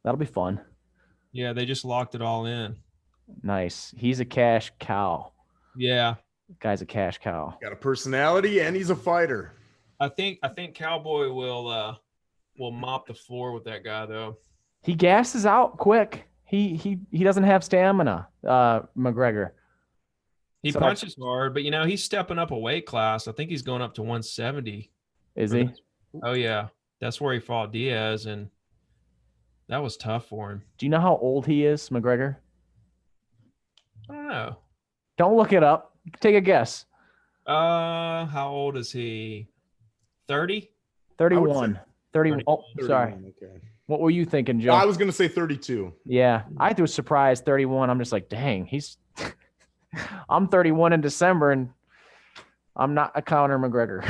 B: That'll be fun.
A: Yeah, they just locked it all in.
B: Nice. He's a cash cow.
A: Yeah.
B: Guy's a cash cow.
C: Got a personality and he's a fighter.
A: I think Cowboy will mop the floor with that guy though.
B: He gasses out quick. He doesn't have stamina, McGregor.
A: He
B: So
A: punches hard, but he's stepping up a weight class. I think he's going up to 170.
B: Is he?
A: Oh yeah. That's where he fought Diaz, and that was tough for him.
B: Do you know how old he is, McGregor?
A: I don't know.
B: Don't look it up. Take a guess.
A: How old is he? 30?
B: 31. 30. Oh,
C: 31,
B: sorry.
C: Okay.
B: What were you thinking, Joe?
C: I was going to say 32.
B: Yeah, I was surprised. 31. I'm just like, dang, he's. I'm 31 in December, and I'm not a Conor McGregor.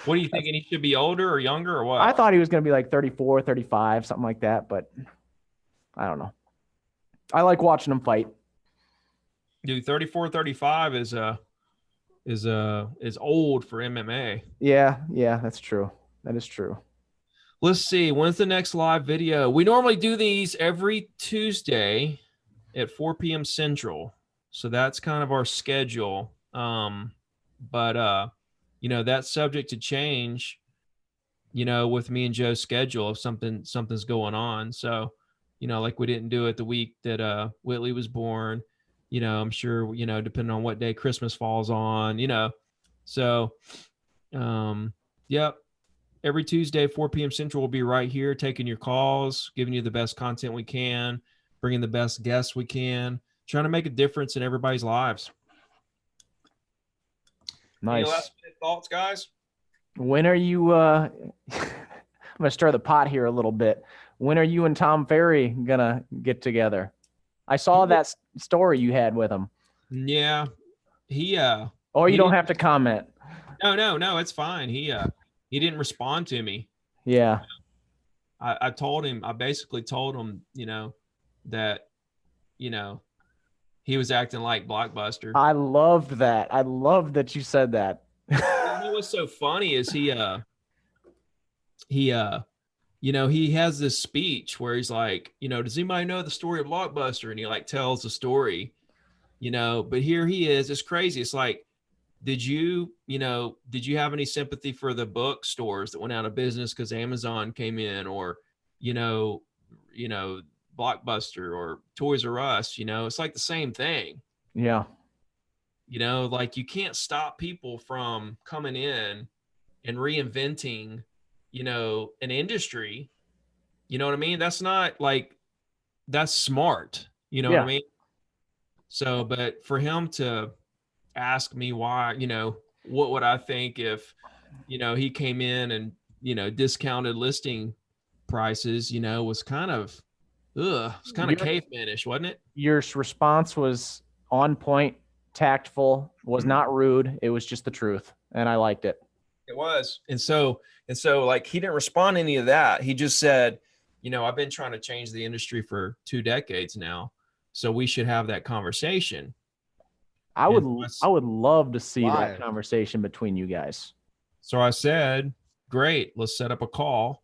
A: What are you thinking? He should be older or younger or what?
B: I thought he was going to be like 34, 35, something like that, but I don't know. I like watching him fight.
A: Dude, 34, 35 is old for MMA.
B: Yeah, that's true. That is true.
A: Let's see. When's the next live video? We normally do these every Tuesday at 4 p.m. Central. So that's kind of our schedule. But that's subject to change, with me and Joe's schedule if something's going on. So, like we didn't do it the week that Whitley was born. I'm sure, depending on what day Christmas falls on, So, yep. Every Tuesday, 4 p.m. Central, we'll be right here taking your calls, giving you the best content we can, bringing the best guests we can, trying to make a difference in everybody's lives.
B: Nice.
A: Any last minute thoughts, guys?
B: When are you I'm going to stir the pot here a little bit. When are you and Tom Ferry going to get together? I saw that story you had with him.
A: Yeah. He
B: don't have to comment.
A: No, it's fine. He didn't respond to me.
B: Yeah.
A: I basically told him, that, he was acting like Blockbuster.
B: I loved that. I loved that you said that.
A: What's so funny is he has this speech where he's like, does anybody know the story of Blockbuster? And he like tells the story, but here he is. It's crazy. It's like, did you have any sympathy for the bookstores that went out of business because Amazon came in, or, Blockbuster or Toys R Us? It's like the same thing.
B: Yeah.
A: Like you can't stop people from coming in and reinventing, an industry. You know what I mean? That's not like, that's smart. You know what I mean? So, but for him to ask me why, what would I think if, he came in and, discounted listing prices, was kind of, it's kind of cavemanish, wasn't it?
B: Your response was on point, tactful, was not rude. It was just the truth. And I liked it.
A: It was. And so like, he didn't respond to any of that. He just said, I've been trying to change the industry for 2 decades now. So we should have that conversation.
B: I would love to see that conversation between you guys.
A: So I said, great, let's set up a call,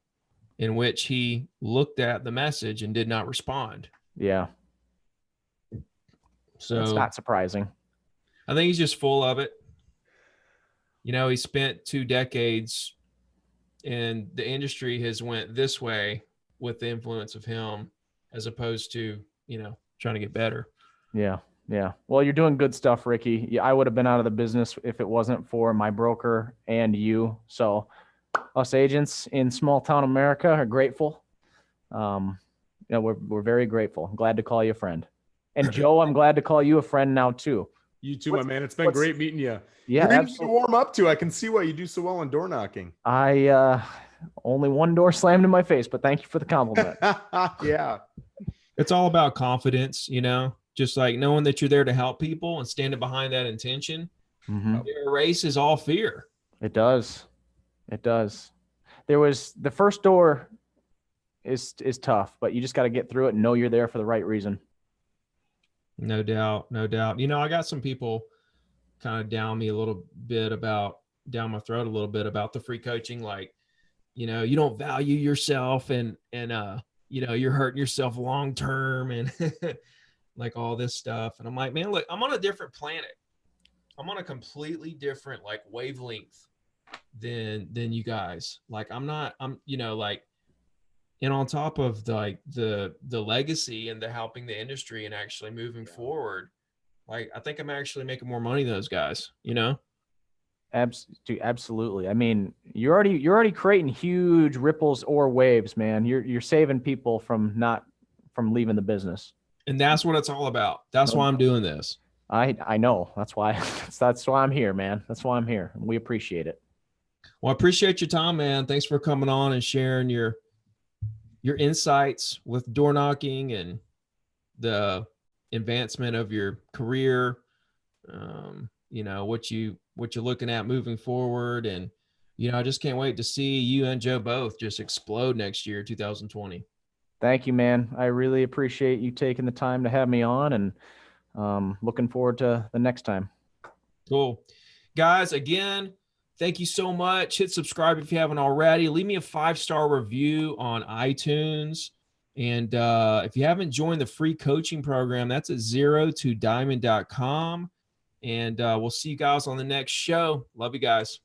A: in which he looked at the message and did not respond.
B: Yeah.
A: So
B: it's not surprising.
A: I think he's just full of it. He spent 2 decades and the industry has went this way with the influence of him, as opposed to, trying to get better.
B: Yeah. Yeah. Well, you're doing good stuff, Ricky. Yeah, I would have been out of the business if it wasn't for my broker and you. So us agents in small town America are grateful. We're very grateful. I'm glad to call you a friend. And Joe, I'm glad to call you a friend now too.
C: You too, my man. It's been great meeting you.
B: Yeah.
C: You're easy to warm up to. I can see why you do so well in door knocking.
B: I only one door slammed in my face, but thank you for the compliment.
C: Yeah.
A: It's all about confidence, just like knowing that you're there to help people and standing behind that intention.
B: Mm-hmm.
A: It erases all fear.
B: It does. It does. There was the first door is tough, but you just got to get through it and know you're there for the right reason.
A: No doubt. No doubt. I got some people kind of down my throat a little bit about the free coaching. Like, you don't value yourself and you know, you're hurting yourself long term and like all this stuff. And I'm like, man, look, I'm on a different planet. I'm on a completely different like wavelength than you guys. Like I'm, you know, like, and on top of the legacy and the helping the industry and actually moving forward, like I think I'm actually making more money than those guys, you know?
B: Dude, absolutely. I mean, you're already creating huge ripples or waves, man. You're saving people from leaving the business.
A: And that's what it's all about. That's why I'm doing this.
B: I know. That's why that's why I'm here, man. That's why I'm here. We appreciate it.
A: Well, I appreciate your time, man. Thanks for coming on and sharing your insights with door knocking and the advancement of your career. You know, what you're looking at moving forward. And, you know, I just can't wait to see you and Joe both just explode next year, 2020.
B: Thank you, man. I really appreciate you taking the time to have me on, and looking forward to the next time.
A: Cool. Guys, again, thank you so much. Hit subscribe if you haven't already. Leave me a 5-star review on iTunes. And if you haven't joined the free coaching program, that's at 0todiamond.com. And we'll see you guys on the next show. Love you guys.